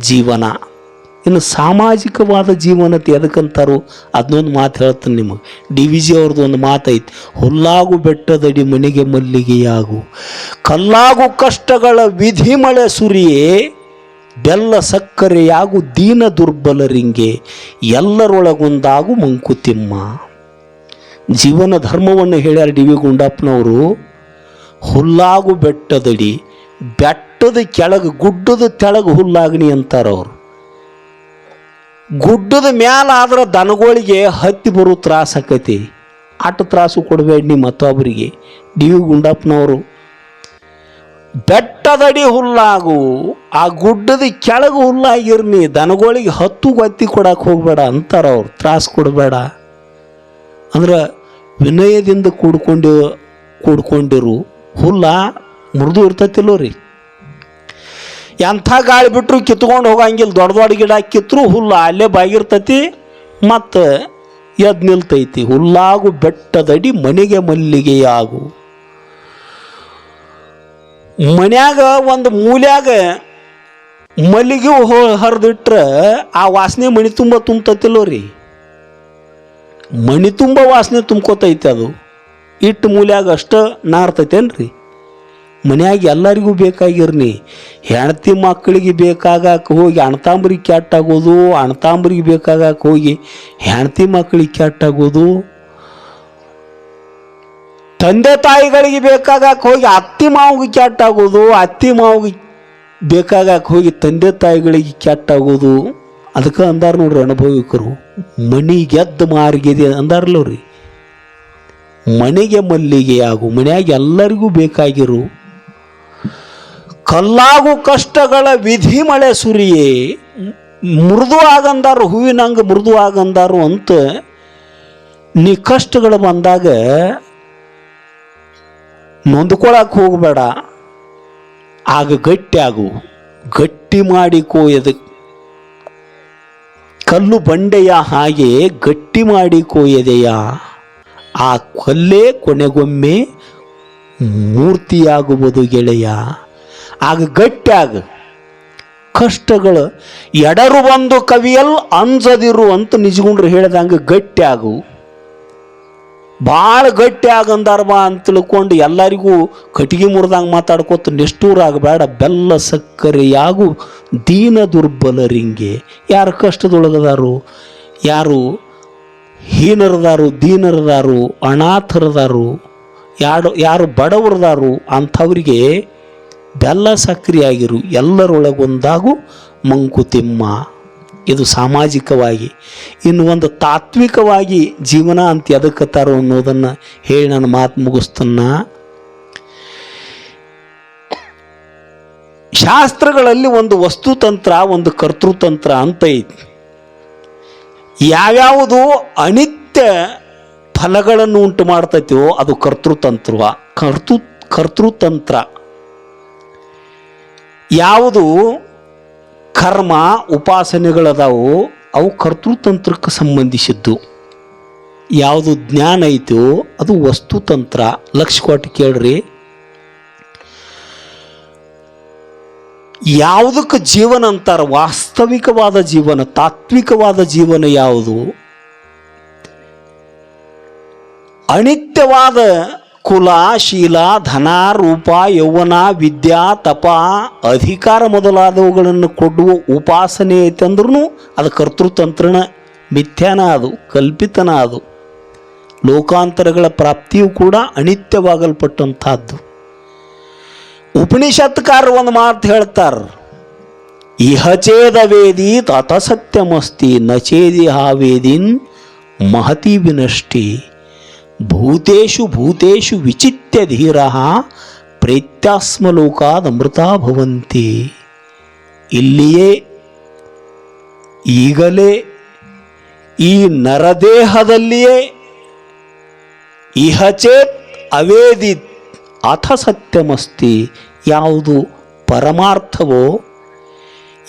ಜೀವನ. ಇನ್ನು ಸಾಮಾಜಿಕವಾದ ಜೀವನತೆ ಎದಕ್ಕಂತಾರೋ ಅದನ್ನೊಂದು ಮಾತು ಹೇಳ್ತೀನಿ ನಿಮಗೆ. DVG ಅವ್ರದ್ದು ಒಂದು ಮಾತೈತಿ, ಹುಲ್ಲಾಗು ಬೆಟ್ಟದಡಿ ಮನೆಗೆ ಮಲ್ಲಿಗೆಯಾಗು, ಕಲ್ಲಾಗು ಕಷ್ಟಗಳ ವಿಧಿ ಮಳೆ ಸುರಿಯೇ, ಬೆಲ್ಲ ಸಕ್ಕರೆಯಾಗು ದೀನ ದುರ್ಬಲರಿಂಗೆ, ಎಲ್ಲರೊಳಗೊಂದಾಗು ಮಂಕುತಿಮ್ಮ. ಜೀವನ ಧರ್ಮವನ್ನು ಹೇಳ್ಯಾರ DV ಗುಂಡಪ್ಪನವರು. ಹುಲ್ಲಾಗು ಬೆಟ್ಟದಡಿ, ಬೆಟ್ಟದ ಕೆಳಗೆ ಗುಡ್ಡದ ತೆಳಗೆ ಹುಲ್ಲಾಗಣಿ ಅಂತಾರವ್ರು. ಗುಡ್ಡದ ಮ್ಯಾಲ ಆದ್ರೆ ದನಗಳಿಗೆ ಹತ್ತಿ ಬರೋ ತ್ರಾಸ ಆಕತಿ. ಅಟ್ಟು ತ್ರಾಸು ಕೊಡಬೇಡಿ ನೀವು ಮತ್ತೊಬ್ಬರಿಗೆ. DV ಗುಂಡಪ್ಪನವರು ಬೆಟ್ಟದಡಿ ಹುಲ್ಲಾಗು, ಆ ಗುಡ್ಡದ ಕೆಳಗೆ ಹುಲ್ಲಾಗಿರ್ನಿ, ದನಗಳಿಗೆ ಹತ್ತು ಗತ್ತಿ ಕೊಡಕ್ಕೆ ಹೋಗ್ಬೇಡ ಅಂತಾರ ಅವ್ರು. ತ್ರಾಸು ಕೊಡಬೇಡ ಅಂದ್ರೆ ವಿನಯದಿಂದ ಕೂಡ್ಕೊಂಡಿರು. ಹುಲ್ಲ ಮೃದು ಇರ್ತತಿಲ್ಲೋ ರೀ. ಎಂಥ ಗಾಳಿ ಬಿಟ್ಟರು ಕಿತ್ಕೊಂಡು ಹೋಗಂಗಿಲ್ಲ. ದೊಡ್ಡ ದೊಡ್ಡ ಗಿಡ ಕಿತ್ತರು ಹುಲ್ಲ ಅಲ್ಲೇ ಬಾಗಿರ್ತತಿ, ಮತ್ತು ಎದ್ದು ನಿಲ್ತೈತಿ. ಹುಲ್ಲಾಗು ಬೆಟ್ಟದಡಿ ಮನೆಗೆ ಮಲ್ಲಿಗೆಯಾಗು. ಮನ್ಯಾಗ ಒಂದು ಮೂಲ್ಯಾಗ ಮಲ್ಲಿಗೆ ಹರಿದಿಟ್ರೆ ಆ ವಾಸನೆ ಮಣಿ ತುಂಬ ತುಂಬತತಿಲ್ಲೋ ರೀ. ಮಣಿ ತುಂಬ ವಾಸನೆ ತುಂಬ್ಕೋತೈತಿ. ಅದು ಇಟ್ಟು ಮೂಲ್ಯಾಗ ಅಷ್ಟು ನಾರ್ತೈತೇನ್ರಿ. ಮನ್ಯಾಗ ಎಲ್ಲರಿಗೂ ಬೇಕಾಗಿರ್ನಿ. ಹೆಂಡತಿ ಮಕ್ಕಳಿಗೆ ಬೇಕಾಗಕ್ಕೆ ಹೋಗಿ ಅಣ್ತಾಂಬ್ರಿಗೆ ಕೆಟ್ಟಾಗೋದು, ಅಣ್ತಾಂಬ್ರಿಗೆ ಬೇಕಾಗಕ್ಕೆ ಹೋಗಿ ಹೆಂಡತಿ ಮಕ್ಕಳಿಗೆ ಕೆಟ್ಟಾಗೋದು, ತಂದೆ ತಾಯಿಗಳಿಗೆ ಬೇಕಾಗಕ್ಕೆ ಹೋಗಿ ಅತ್ತಿ ಮಾವಿಗೆ ಕೆಟ್ಟಾಗೋದು, ಅತ್ತಿ ಮಾವಿಗೆ ಬೇಕಾಗಕ್ಕೆ ಹೋಗಿ ತಂದೆ ತಾಯಿಗಳಿಗೆ ಕೆಟ್ಟಾಗೋದು. ಅದಕ್ಕೆ ಅಂದಾರ ನೋಡ್ರಿ ಅನುಭವಿಕರು, ಮಣಿ ಗೆದ್ದು ಮಾರ್ಗಿದೆ ಅಂದಾರಲ್ಲ ರೀ. ಮನೆಗೆ ಮಲ್ಲಿಗೆ ಆಗು, ಮನ್ಯಾಗ ಎಲ್ಲರಿಗೂ ಬೇಕಾಗಿರು. ಕಲ್ಲಾಗು ಕಷ್ಟಗಳ ವಿಧಿ ಮಳೆ ಸುರಿಯೇ, ಮೃದು ಆಗಂದಾರು, ಹೂವಿನಂಗೆ ಮೃದು ಆಗಂದಾರು ಅಂತ. ನೀ ಕಷ್ಟಗಳು ಬಂದಾಗ ನೊಂದ್ಕೊಳಕ್ಕೆ ಹೋಗಬೇಡ. ಆಗ ಗಟ್ಟಿ ಆಗು, ಗಟ್ಟಿ ಮಾಡಿಕೋ. ಕಲ್ಲು ಬಂಡೆಯ ಹಾಗೆ ಗಟ್ಟಿ ಮಾಡಿಕೋ ಎದೆಯ. ಆ ಕಲ್ಲೇ ಕೊನೆಗೊಮ್ಮೆ ಮೂರ್ತಿಯಾಗುವುದು ಗೆಳೆಯ. ಆಗ ಗಟ್ಟಿಯಾಗ. ಕಷ್ಟಗಳು ಎಡರು ಬಂದು ಕವಿಯಲ್ ಅಂಜದಿರು ಅಂತ ನಿಜಗುಂಡ್ರು ಹೇಳ್ದಂಗೆ ಗಟ್ಟಿಯಾಗು. ಭಾಳ ಗಟ್ಟಿ ಆಗಂದಾರ ಬಾ ಅಂತ ತಿಳ್ಕೊಂಡು ಎಲ್ಲರಿಗೂ ಕಟ್ಟಿಗೆ ಮುರಿದಂಗೆ ಮಾತಾಡ್ಕೋತ ನಿಷ್ಠೂರಾಗಬೇಡ. ಬೆಲ್ಲ ಸಕ್ಕರೆಯಾಗು ದೀನ ದುರ್ಬಲರಿಂಗೆ. ಯಾರು ಕಷ್ಟದೊಳಗದಾರು, ಯಾರು ಹೀನರದಾರು, ದೀನರದಾರು, ಅನಾಥರದಾರು, ಯಾರು ಬಡವರದಾರು ಅಂಥವರಿಗೆ ಬೆಲ್ಲ ಸಕ್ರಿಯಾಗಿರು. ಎಲ್ಲರೊಳಗೊಂದಾಗು ಮಂಕುತಿಮ್ಮ. ಇದು ಸಾಮಾಜಿಕವಾಗಿ. ಇನ್ನು ಒಂದು ತಾತ್ವಿಕವಾಗಿ ಜೀವನ ಅಂತ ಎದಕ್ಕತ್ತಾರೋ ಅನ್ನೋದನ್ನು ಹೇಳಿ ನಾನು ಮಾತು ಮುಗಿಸ್ತನ್ನ. ಶಾಸ್ತ್ರಗಳಲ್ಲಿ ಒಂದು ವಸ್ತುತಂತ್ರ, ಒಂದು ಕರ್ತೃತಂತ್ರ ಅಂತ ಐತಿ. ಯಾವ್ಯಾವುದು ಅನಿತ್ಯ ಫಲಗಳನ್ನು ಉಂಟು ಮಾಡ್ತೈತಿವೋ ಅದು ಕರ್ತೃತಂತ್ರ. ಯಾವುದು ಕರ್ಮ ಉಪಾಸನೆಗಳದಾವು ಅವು ಕರ್ತೃತಂತ್ರಕ್ಕೆ ಸಂಬಂಧಿಸಿದ್ದು. ಯಾವುದು ಜ್ಞಾನ ಐತೋ ಅದು ವಸ್ತುತಂತ್ರ. ಲಕ್ಷ ಕೊಟ್ಟು ಕೇಳ್ರಿ, ಯಾವುದಕ್ಕೆ ಜೀವನ ಅಂತಾರ? ವಾಸ್ತವಿಕವಾದ ಜೀವನ, ತಾತ್ವಿಕವಾದ ಜೀವನ ಯಾವುದು? ಅನಿತ್ಯವಾದ ಕುಲ, ಶೀಲ, ಧನ, ರೂಪ, ಯೌವನ, ವಿದ್ಯಾ, ತಪ, ಅಧಿಕಾರ ಮೊದಲಾದವುಗಳನ್ನು ಕೊಡುವ ಉಪಾಸನೆ ಐತಂದ್ರೂ ಅದು ಕರ್ತೃತಂತ್ರನ ಮಿಥ್ಯಾನ, ಅದು ಕಲ್ಪಿತನ. ಅದು ಲೋಕಾಂತರಗಳ ಪ್ರಾಪ್ತಿಯು ಕೂಡ ಅನಿತ್ಯವಾಗಲ್ಪಟ್ಟಂಥದ್ದು. ಉಪನಿಷತ್ಕಾರ ಒಂದು ಮಾತು ಹೇಳ್ತಾರೆ, ಇಹಚೇದ ವೇದಿ ತತ ಸತ್ಯಮಸ್ತಿ ನಚೇದಿ ಹಾವೇದಿನ್ ಮಹತಿ ವಿನಷ್ಟಿ ಭೂತೇಷು ಭೂತೇಷು ವಿಚಿತ್ಯ ಧೀರ ಪ್ರೇತ್ಯಾಸ್ಮಲೋಕಾದ ಅಮೃತ ಭವಂತಿ. ಇಲ್ಲಿಯೇ ಈಗಲೇ ಈ ನರದೇಹದಲ್ಲಿಯೇ ಇಹಚೇತ್ ಅವೇದಿತ್ ಅಥ ಸತ್ಯಮಸ್ತಿ, ಯಾವುದು ಪರಮಾರ್ಥವೋ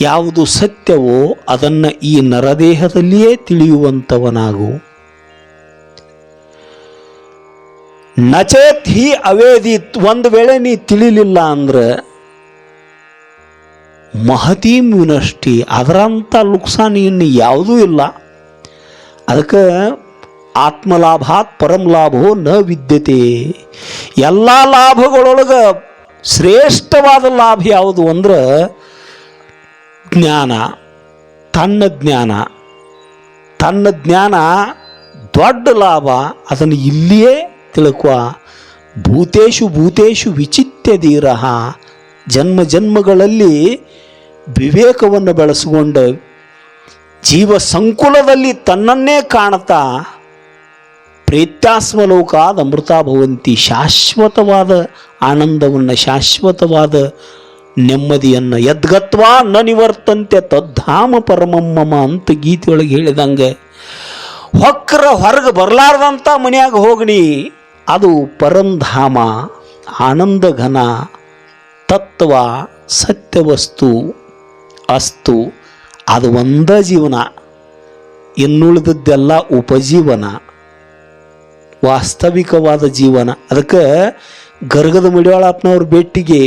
ಯಾವುದು ಸತ್ಯವೋ ಅದನ್ನು ಈ ನರದೇಹದಲ್ಲಿಯೇ ತಿಳಿಯುವಂಥವನಾಗು. ನಚೇತ್ ಹಿ ಅವೇದಿತ್, ಒಂದು ವೇಳೆ ನೀ ತಿಳಿಲಿಲ್ಲ ಅಂದ್ರೆ ಮಹತೀಂ ವಿನಷ್ಟಿ, ಅದರಂಥ ಲುಕ್ಸಾನ್ ಇನ್ನು ಯಾವುದೂ ಇಲ್ಲ. ಅದಕ್ಕೆ ಆತ್ಮಲಾಭಾತ್ ಪರಂ ಲಾಭೋ ನ ವಿದ್ಯತೆ. ಎಲ್ಲ ಲಾಭಗಳೊಳಗೆ ಶ್ರೇಷ್ಠವಾದ ಲಾಭ ಯಾವುದು ಅಂದ್ರೆ ಜ್ಞಾನ, ತನ್ನ ಜ್ಞಾನ. ತನ್ನ ಜ್ಞಾನ ದೊಡ್ಡ ಲಾಭ, ಅದನ್ನು ಇಲ್ಲಿಯೇ ತಿಳ್ಕೊ. ಭೂತೇಷು ಭೂತೇಷು ವಿಚಿತ್ಯ ಧೀರ, ಜನ್ಮ ಜನ್ಮಗಳಲ್ಲಿ ವಿವೇಕವನ್ನು ಬೆಳೆಸಿಕೊಂಡು ಜೀವ ಸಂಕುಲದಲ್ಲಿ ತನ್ನನ್ನೇ ಕಾಣ್ತಾ ಪ್ರೇತ್ಯಾಸ್ಮಲೋಕಾದ ಅಮೃತ ಭವಂತಿ, ಶಾಶ್ವತವಾದ ಆನಂದವನ್ನು, ಶಾಶ್ವತವಾದ ನೆಮ್ಮದಿಯನ್ನು ಯದ್ಗತ್ವಾ ನ ನಿವರ್ತಂತೆ ತದ್ಧಾಮ ಪರಮಮ್ಮಮ ಅಂತ ಗೀತೆಯೊಳಗೆ ಹೇಳಿದಂಗೆ, ಹೊರಗೆ ಬರಲಾರ್ದಂಥ ಮನೆಯಾಗ ಹೋಗಣಿ, ಅದು ಪರಂಧಾಮ, ಆನಂದ ಘನ, ತತ್ವ, ಸತ್ಯವಸ್ತು, ಅಸ್ತು. ಅದು ಒಂದ ಜೀವನ, ಇನ್ನುಳಿದದ್ದೆಲ್ಲ ಉಪಜೀವನ, ವಾಸ್ತವಿಕವಾದ ಜೀವನ. ಅದಕ್ಕೆ ಗರ್ಗದ ಮಡಿವಾಳಪ್ಪನವ್ರ ಭೇಟಿಗೆ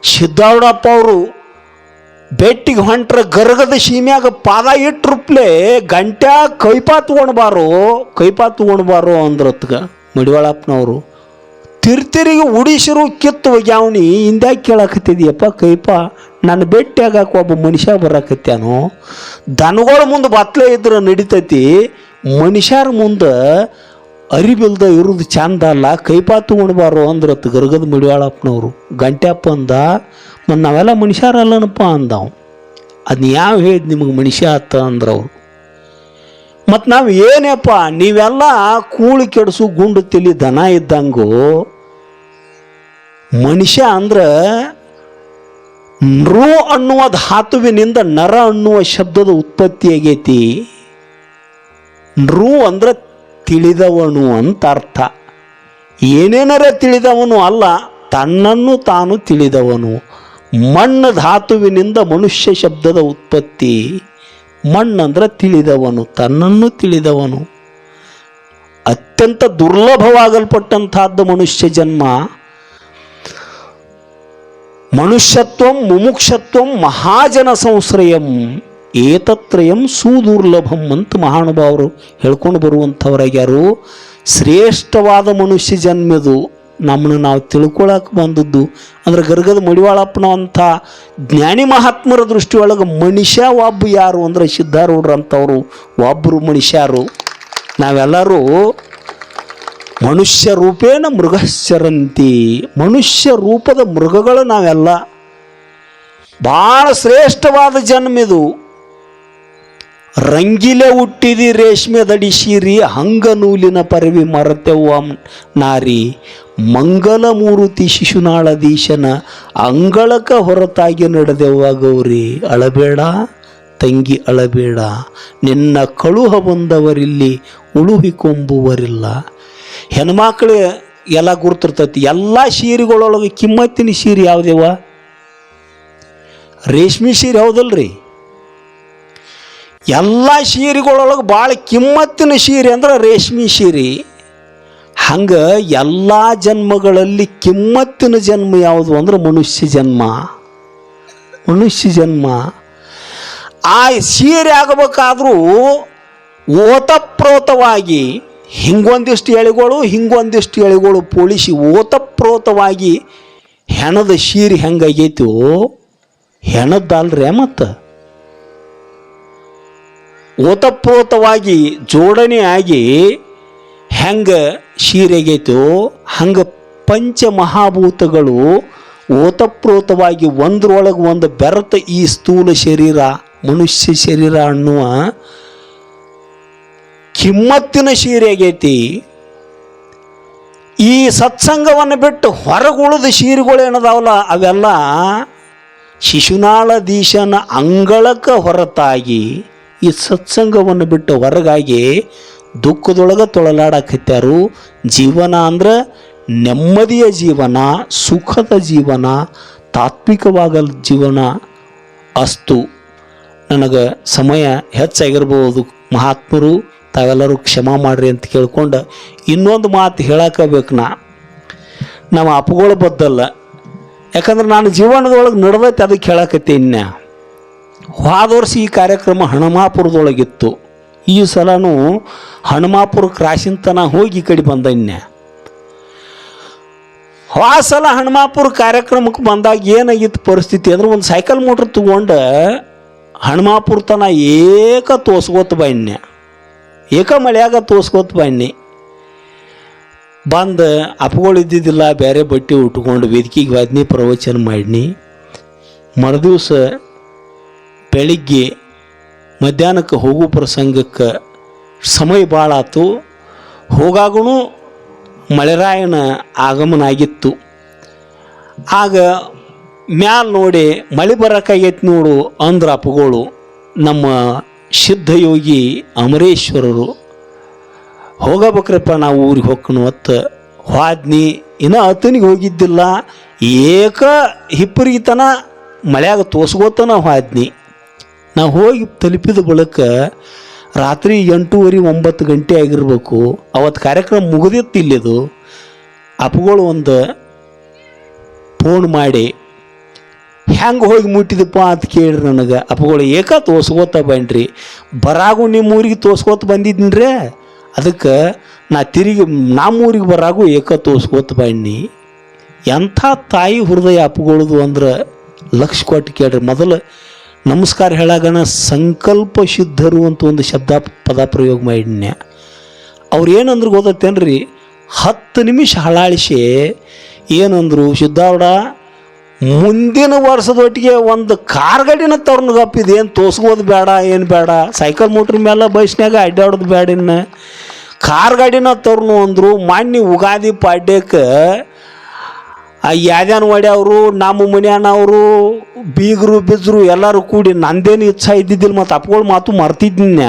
ಸಿದ್ದಾರೂಢಪ್ಪ ಅವರು ಭೇಟಿಗೆ ಹೊಂಟ್ರ ಗರ್ಗದ ಸೀಮ್ಯಾಗ ಪಾದ ಇಟ್ಟರುಪ್ಲೆ ಗಂಟ್ಯಾ ಕೈಪಾ ತಗೊಂಡ್ಬಾರೋ ಅಂದ್ರತ್ಗ ಮಡಿವಾಳಪ್ಪನವರು. ತಿರ್ತಿರಿಗೆ ಉಡಿಸಿರು ಕಿತ್ತು ಹೋಗ್ಯಾವನಿ, ಹಿಂದ್ಯಾಕೆ ಕೇಳಾಕತ್ತಿದ್ಯಪ್ಪ ಕೈಪ, ನನ್ನ ಭೇಟಿಯಾಗಕ್ಕೆ ಒಬ್ಬ ಮನುಷ್ಯ ಬರಾಕತ್ಯಾನೋ. ದನಗಳ ಮುಂದೆ ಬತ್ಲೆ ಇದ್ರೆ ನಡಿತೈತಿ, ಮನುಷ್ಯರ ಮುಂದೆ ಅರಿಬಿಲ್ದ ಇರೋದು ಚಂದ ಅಲ್ಲ, ಕೈಪಾ ತಗೊಂಡ್ಬಾರೋ ಅಂದ್ರತ್ತು ಗರ್ಗದ ಮಡಿವಾಳಪ್ಪನವರು. ಗಂಟ್ಯಪ್ಪ ಅಂದ, ಮತ್ತು ನಾವೆಲ್ಲ ಮನುಷ್ಯರಲ್ಲನಪ್ಪ ಅಂದವು. ಅದನ್ನ ಯಾವ ಹೇಳಿದ್ ನಿಮಗೆ ಮನುಷ್ಯ ಆತ ಅಂದ್ರವ್ರು. ಮತ್ತು ನಾವು ಏನಪ್ಪ ನೀವೆಲ್ಲ ಕೂಳು ಕೆಡಿಸು ಗುಂಡು ತಿಳಿ ದನ ಇದ್ದಂಗು, ಮನುಷ್ಯ ಅಂದ್ರೆ ನೃ ಅನ್ನುವ ಧಾತುವಿನಿಂದ ನರ ಅನ್ನುವ ಶಬ್ದದ ಉತ್ಪತ್ತಿ ಆಗೈತಿ. ನೃ ಅಂದ್ರೆ ತಿಳಿದವನು ಅಂತ ಅರ್ಥ. ಏನೇನರ ತಿಳಿದವನು ಅಲ್ಲ, ತನ್ನನ್ನು ತಾನು ತಿಳಿದವನು. ಮಣ್ಣು ಧಾತುವಿನಿಂದ ಮನುಷ್ಯ ಶಬ್ದದ ಉತ್ಪತ್ತಿ. ಮಣ್ಣಂದ್ರೆ ತಿಳಿದವನು, ತನ್ನನ್ನು ತಿಳಿದವನು. ಅತ್ಯಂತ ದುರ್ಲಭವಾಗಲ್ಪಟ್ಟಂತಹದ್ದು ಮನುಷ್ಯ ಜನ್ಮ. ಮನುಷ್ಯತ್ವಂ ಮುಮುಕ್ಷತ್ವಂ ಮಹಾಜನ ಸಂಶ್ರಯಂ ಏತತ್ರಯಂ ಸುದುರ್ಲಭಂ ಅಂತ ಮಹಾನುಭಾವರು ಹೇಳ್ಕೊಂಡು ಬರುವಂಥವ್ರಾಗ್ಯಾರು. ಶ್ರೇಷ್ಠವಾದ ಮನುಷ್ಯ ಜನ್ಮದು ನಮ್ಮನ್ನು ನಾವು ತಿಳ್ಕೊಳಕ್ಕೆ ಬಂದದ್ದು ಅಂದ್ರೆ ಗರ್ಗದ ಮಡಿವಾಳಪ್ಪನ ಅಂಥ ಜ್ಞಾನಿ ಮಹಾತ್ಮರ ದೃಷ್ಟಿಯೊಳಗೆ ಮನುಷ್ಯ ಒಬ್ಬ ಯಾರು ಅಂದರೆ ಸಿದ್ಧಾರೂಢರಂಥವ್ರು ಒಬ್ಬರು ಮನುಷ್ಯರು. ನಾವೆಲ್ಲರೂ ಮನುಷ್ಯ ರೂಪೇಣ ಮೃಗಶ್ಚರಂತಿ, ಮನುಷ್ಯ ರೂಪದ ಮೃಗಗಳು ನಾವೆಲ್ಲ. ಭಾಳ ಶ್ರೇಷ್ಠವಾದ ಜನ್ಮಿದು. ರಂಗಿಲೆ ಹುಟ್ಟಿದಿ ರೇಷ್ಮೆ ದಡಿಸಿರಿ, ಹಂಗ ನೂಲಿನ ಪರವಿ ಮರತೆವ್ವ ನಾರಿ, ಮಂಗಲ ಮೂರುತಿ ಶಿಶುನಾಳದೀಶನ ಅಂಗಳಕ ಹೊರತಾಗಿ ನಡೆದೆವ್ವ ಗೌರಿ. ಅಳಬೇಡ ತಂಗಿ ಅಳಬೇಡ, ನಿನ್ನ ಕಳುಹ ಬಂದವರಿಲ್ಲಿ ಉಳುಹಿಕೊಂಬುವರಿಲ್ಲ. ಹೆಣ್ಮಕ್ಳು ಎಲ್ಲ ಗುರ್ತಿರ್ತೈತಿ. ಎಲ್ಲ ಸೀರೆಗಳೊಳಗೆ ಕಿಮ್ಮತ್ತಿನ ಸೀರೆ ಯಾವುದೇವ? ರೇಷ್ಮೆ ಸೀರೆ ಹೌದಲ್ರಿ. ಎಲ್ಲ ಸೀರೆಗಳೊಳಗೆ ಭಾಳ ಕಿಮ್ಮತ್ತಿನ ಸೀರೆ ಅಂದ್ರೆ ರೇಷ್ಮೆ ಸೀರೆ. ಹಂಗೆ ಎಲ್ಲ ಜನ್ಮಗಳಲ್ಲಿ ಕಿಮ್ಮತ್ತಿನ ಜನ್ಮ ಯಾವುದು ಅಂದ್ರೆ ಮನುಷ್ಯ ಜನ್ಮ. ಮನುಷ್ಯ ಜನ್ಮ ಆ ಸೀರೆ ಆಗಬೇಕಾದ್ರೂ ಓತಪ್ರೋತವಾಗಿ ಹಿಂಗೊಂದಿಷ್ಟು ಎಳೆಗಳು ಪೋಲಿಸಿ ಓತಪ್ರೋತವಾಗಿ ಹೆಣದ ಸೀರೆ ಹೆಂಗಾಗೈತೋ ಹೆಣದ್ದಲ್ರೇ. ಮತ್ತು ಓತಪ್ರೋತವಾಗಿ ಜೋಡಣೆ ಆಗಿ ಹೆಂಗೆ ಸೀರೆ ಆಗೈತೋ ಹಂಗೆ ಪಂಚಮಹಾಭೂತಗಳು ಓತಪ್ರೋತವಾಗಿ ಒಂದ್ರೊಳಗೆ ಒಂದು ಬೆರೆತ ಈ ಸ್ಥೂಲ ಶರೀರ ಮನುಷ್ಯ ಶರೀರ ಅನ್ನುವ ಕಿಮ್ಮತ್ತಿನ ಸೀರೆ ಆಗೈತಿ. ಈ ಸತ್ಸಂಗವನ್ನು ಬಿಟ್ಟು ಹೊರಗುಳಿದ ಸೀರೆಗಳು ಏನದಾವಲ್ಲ ಅವೆಲ್ಲ ಶಿಶುನಾಳಧೀಶನ ಅಂಗಳಕ್ಕೆ ಹೊರತಾಗಿ ಈ ಸತ್ಸಂಗವನ್ನು ಬಿಟ್ಟು ಹೊರಗಾಗಿ ದುಃಖದೊಳಗೆ ತೊಳಲಾಡಕತ್ಯಾರು. ಜೀವನ ಅಂದ್ರೆ ನೆಮ್ಮದಿಯ ಜೀವನ, ಸುಖದ ಜೀವನ, ತಾತ್ವಿಕವಾದ ಜೀವನ. ಅಸ್ತು. ನನಗೆ ಸಮಯ ಹೆಚ್ಚಾಗಿರ್ಬೋದು, ಮಹಾತ್ಮರು ತಾವೆಲ್ಲರೂ ಕ್ಷಮಾ ಮಾಡ್ರಿ ಅಂತ ಕೇಳ್ಕೊಂಡು ಇನ್ನೊಂದು ಮಾತು ಹೇಳಕ್ಕಬೇಕು. ನಮ್ಮ ಅಪ್ಪಗಳ ಬದ್ದಲ್ಲ, ಯಾಕಂದ್ರೆ ನಾನು ಜೀವನದೊಳಗೆ ನಡೆದೈತೆ ಅದಕ್ಕೆ ಹೇಳಕತ್ತೀನಿ. ಹೋದ ವರ್ಷ ಈ ಕಾರ್ಯಕ್ರಮ ಹನುಮಾಪುರದೊಳಗಿತ್ತು. ಈ ಸಲನೂ ಹನುಮಾಪುರ ಕ್ರಾಸಿನ ತನ ಹೋಗಿ ಈ ಕಡೆ ಬಂದನ್ಯ. ಹೋದ ಸಲ ಹನುಮಾಪುರ ಕಾರ್ಯಕ್ರಮಕ್ಕೆ ಬಂದಾಗ ಏನಾಗಿತ್ತು ಪರಿಸ್ಥಿತಿ ಅಂದ್ರೆ ಒಂದು ಸೈಕಲ್ ಮೋಟ್ರ್ ತಗೊಂಡು ಹನುಮಾಪುರ ತನ ತೋಸ್ಕೋತ ಬನ್ನಿ, ಮಳೆಯಾಗ ತೋಸ್ಕೋತ ಬನ್ನಿ. ಬಂದು ಅಪ್ಪಗಳು ಇದ್ದಿದ್ದಿಲ್ಲ, ಬೇರೆ ಬಟ್ಟೆ ಉಟ್ಕೊಂಡು ವೇದಿಕೆಗೆ ವಾದ್ನಿ ಪ್ರವಚನ ಮಾಡಿನಿ. ಮರುದಿವ್ಸ ಬೆಳಿಗ್ಗೆ ಮಧ್ಯಾಹ್ನಕ್ಕೆ ಹೋಗೋ ಪ್ರಸಂಗಕ್ಕೆ ಸಮಯ ಭಾಳ ಆಯ್ತು. ಹೋಗಾಗೂ ಮಳೆರಾಯನ ಆಗಮನ ಆಗಿತ್ತು. ಆಗ ಮ್ಯಾಲ ನೋಡಿ ಮಳೆ ಬರೋಕ್ಕಾಗೈತಿ ನೋಡು ಅಂದ್ರ ಅಪ್ಪಗಳು. ನಮ್ಮ ಸಿದ್ಧಯೋಗಿ ಅಮರೇಶ್ವರರು ಹೋಗಬೇಕ್ರಪ್ಪ ನಾವು ಊರಿಗೆ ಹೋಗ್ಕಣು ಹೊತ್ತ ಹೋದ್ನಿ. ಇನ್ನೂ ಅತನಿಗೆ ಹೋಗಿದ್ದಿಲ್ಲ, ಹಿಪ್ಪರಿಗೆ ತನ ಮಳೆಯಾಗ ತೋಸ್ಕೋತನ ಹೋದ್ನಿ. ನಾವು ಹೋಗಿ ತಲುಪಿದ ಬಳಿಕ ರಾತ್ರಿ 8:30 9 ಗಂಟೆ ಆಗಿರ್ಬೇಕು. ಅವತ್ತು ಕಾರ್ಯಕ್ರಮ ಮುಗಿದಿತ್ತು ಇಲ್ಲಿದು. ಅಪ್ಪಗಳು ಒಂದು ಫೋನ್ ಮಾಡಿ ಹೆಂಗೆ ಹೋಗಿ ಮುಟ್ಟಿದಪ್ಪ ಅಂತ ಕೇಳ್ರಿ ನನಗೆ. ಅಪ್ಪಗಳು ತೋಸ್ಕೋತ ಬನ್ರಿ, ಬರಾಗು ನಿಮ್ಮ ಊರಿಗೆ ತೋಸ್ಕೋತ ಬಂದಿದ್ದೀನ್ರಿ, ಅದಕ್ಕೆ ನಾ ತಿರುಗಿ ನಮ್ಮೂರಿಗೆ ಬರಾಗು ತೋಸ್ಕೋತ ಬನ್ನಿ. ಎಂಥ ತಾಯಿ ಹೃದಯ ಅಪ್ಪಗಳದು ಅಂದ್ರೆ ಲಕ್ಷ ಕೊಟ್ಟು ಕೇಳ್ರಿ. ಮೊದಲು ನಮಸ್ಕಾರ ಹೇಳಾಗಣ ಸಂಕಲ್ಪ ಸಿದ್ಧರು ಅಂತ ಒಂದು ಪದ ಪ್ರಯೋಗ ಮಾಡಿನ್ಯ. ಅವ್ರು ಏನಂದ್ರು ಗೊತ್ತೇನ್ರಿ, 10 ನಿಮಿಷ ಹಳಾಳಿಸಿ ಏನಂದ್ರು, ಸಿದ್ಧಾವಡ ಮುಂದಿನ ವರ್ಷದೊಟ್ಟಿಗೆ ಒಂದು ಕಾರ್ ಗಾಡಿನ ತರ್ನಗಪ್ಪಿದೆ, ಏನು ತೋಸ್ಕೋದು ಬೇಡ, ಏನು ಬೇಡ, ಸೈಕಲ್ ಮೋಟ್ರ್ ಮೇಲೆ ಬಸ್ನಾಗ ಅಡ್ಡಾಡೋದು ಬೇಡ, ಇನ್ನು ಕಾರ್ ಗಾಡಿನ ತರ್ನು ಅಂದರು. ಮಾನ್ಯ ಉಗಾದಿ ಪಾಡ್ಯಕ್ಕೆ ಯಾದ್ಯಾನ ಒಡ್ಯವರು, ನಮ್ಮ ಮನ್ಯಾನವರು, ಬೀಗರು ಬಿಜ್ರು ಎಲ್ಲರೂ ಕೂಡಿ ನಂದೇನು ಇಚ್ಛಾ ಇದ್ದಿದ್ದಿಲ್ಲ. ಮತ್ತು ಅಪ್ಪಗಳು ಮಾತು ಮರ್ತಿದ್ನ್ಯ,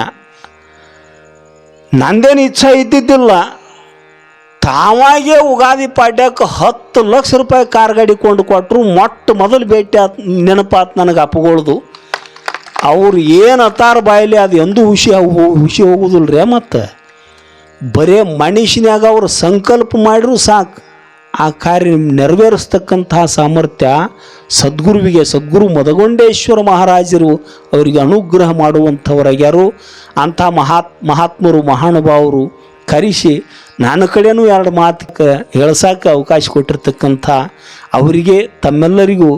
ನಂದೇನು ಇಚ್ಛಾ ಇದ್ದಿದ್ದಿಲ್ಲ. ತಾವಾಗೇ ಉಗಾದಿ ಪಾಡ್ಯಕ್ಕೆ 10 ಲಕ್ಷ ರೂಪಾಯಿ ಕಾರ್ ಗಾಡಿ ಕೊಂಡು ಕೊಟ್ಟರು. ಮೊದಲು ಭೇಟಿ ನೆನಪಾತು ನನಗೆ ಅಪ್ಪಗಳದು. ಅವ್ರು ಏನು ಅತ್ತಾರ ಬಾಯಲ್ಲಿ ಅದು ಎಂದೂ ಹುಷಿ ಹೋಗೋದಿಲ್ರಿ. ಮತ್ತು ಬರೇ ಮನುಷ್ಯನ್ಯಾಗ ಅವ್ರು ಸಂಕಲ್ಪ ಮಾಡಿದ್ರು ಸಾಕು, ಆ ಕಾರ್ಯ ನೆರವೇರಿಸ್ತಕ್ಕಂತಹ ಸಾಮರ್ಥ್ಯ ಸದ್ಗುರು ಮದಗೊಂಡೇಶ್ವರ ಮಹಾರಾಜರು ಅವರಿಗೆ ಅನುಗ್ರಹ ಮಾಡುವಂಥವರಾಗ್ಯಾರು. ಅಂಥ ಮಹಾತ್ಮರು ಮಹಾನುಭಾವರು ಕರೆಸಿ ನನ್ನ ಕಡೆಯೂ 2 ಮಾತು ಹೇಳ್ಸಕ್ಕೆ ಅವಕಾಶ ಕೊಟ್ಟಿರ್ತಕ್ಕಂಥ ಅವರಿಗೆ ತಮ್ಮೆಲ್ಲರಿಗೂ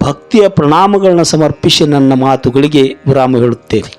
ಭಕ್ತಿಯ ಪ್ರಣಾಮಗಳನ್ನ ಸಮರ್ಪಿಸಿ ನನ್ನ ಮಾತುಗಳಿಗೆ ವಿರಾಮ ಹೇಳುತ್ತೇನೆ.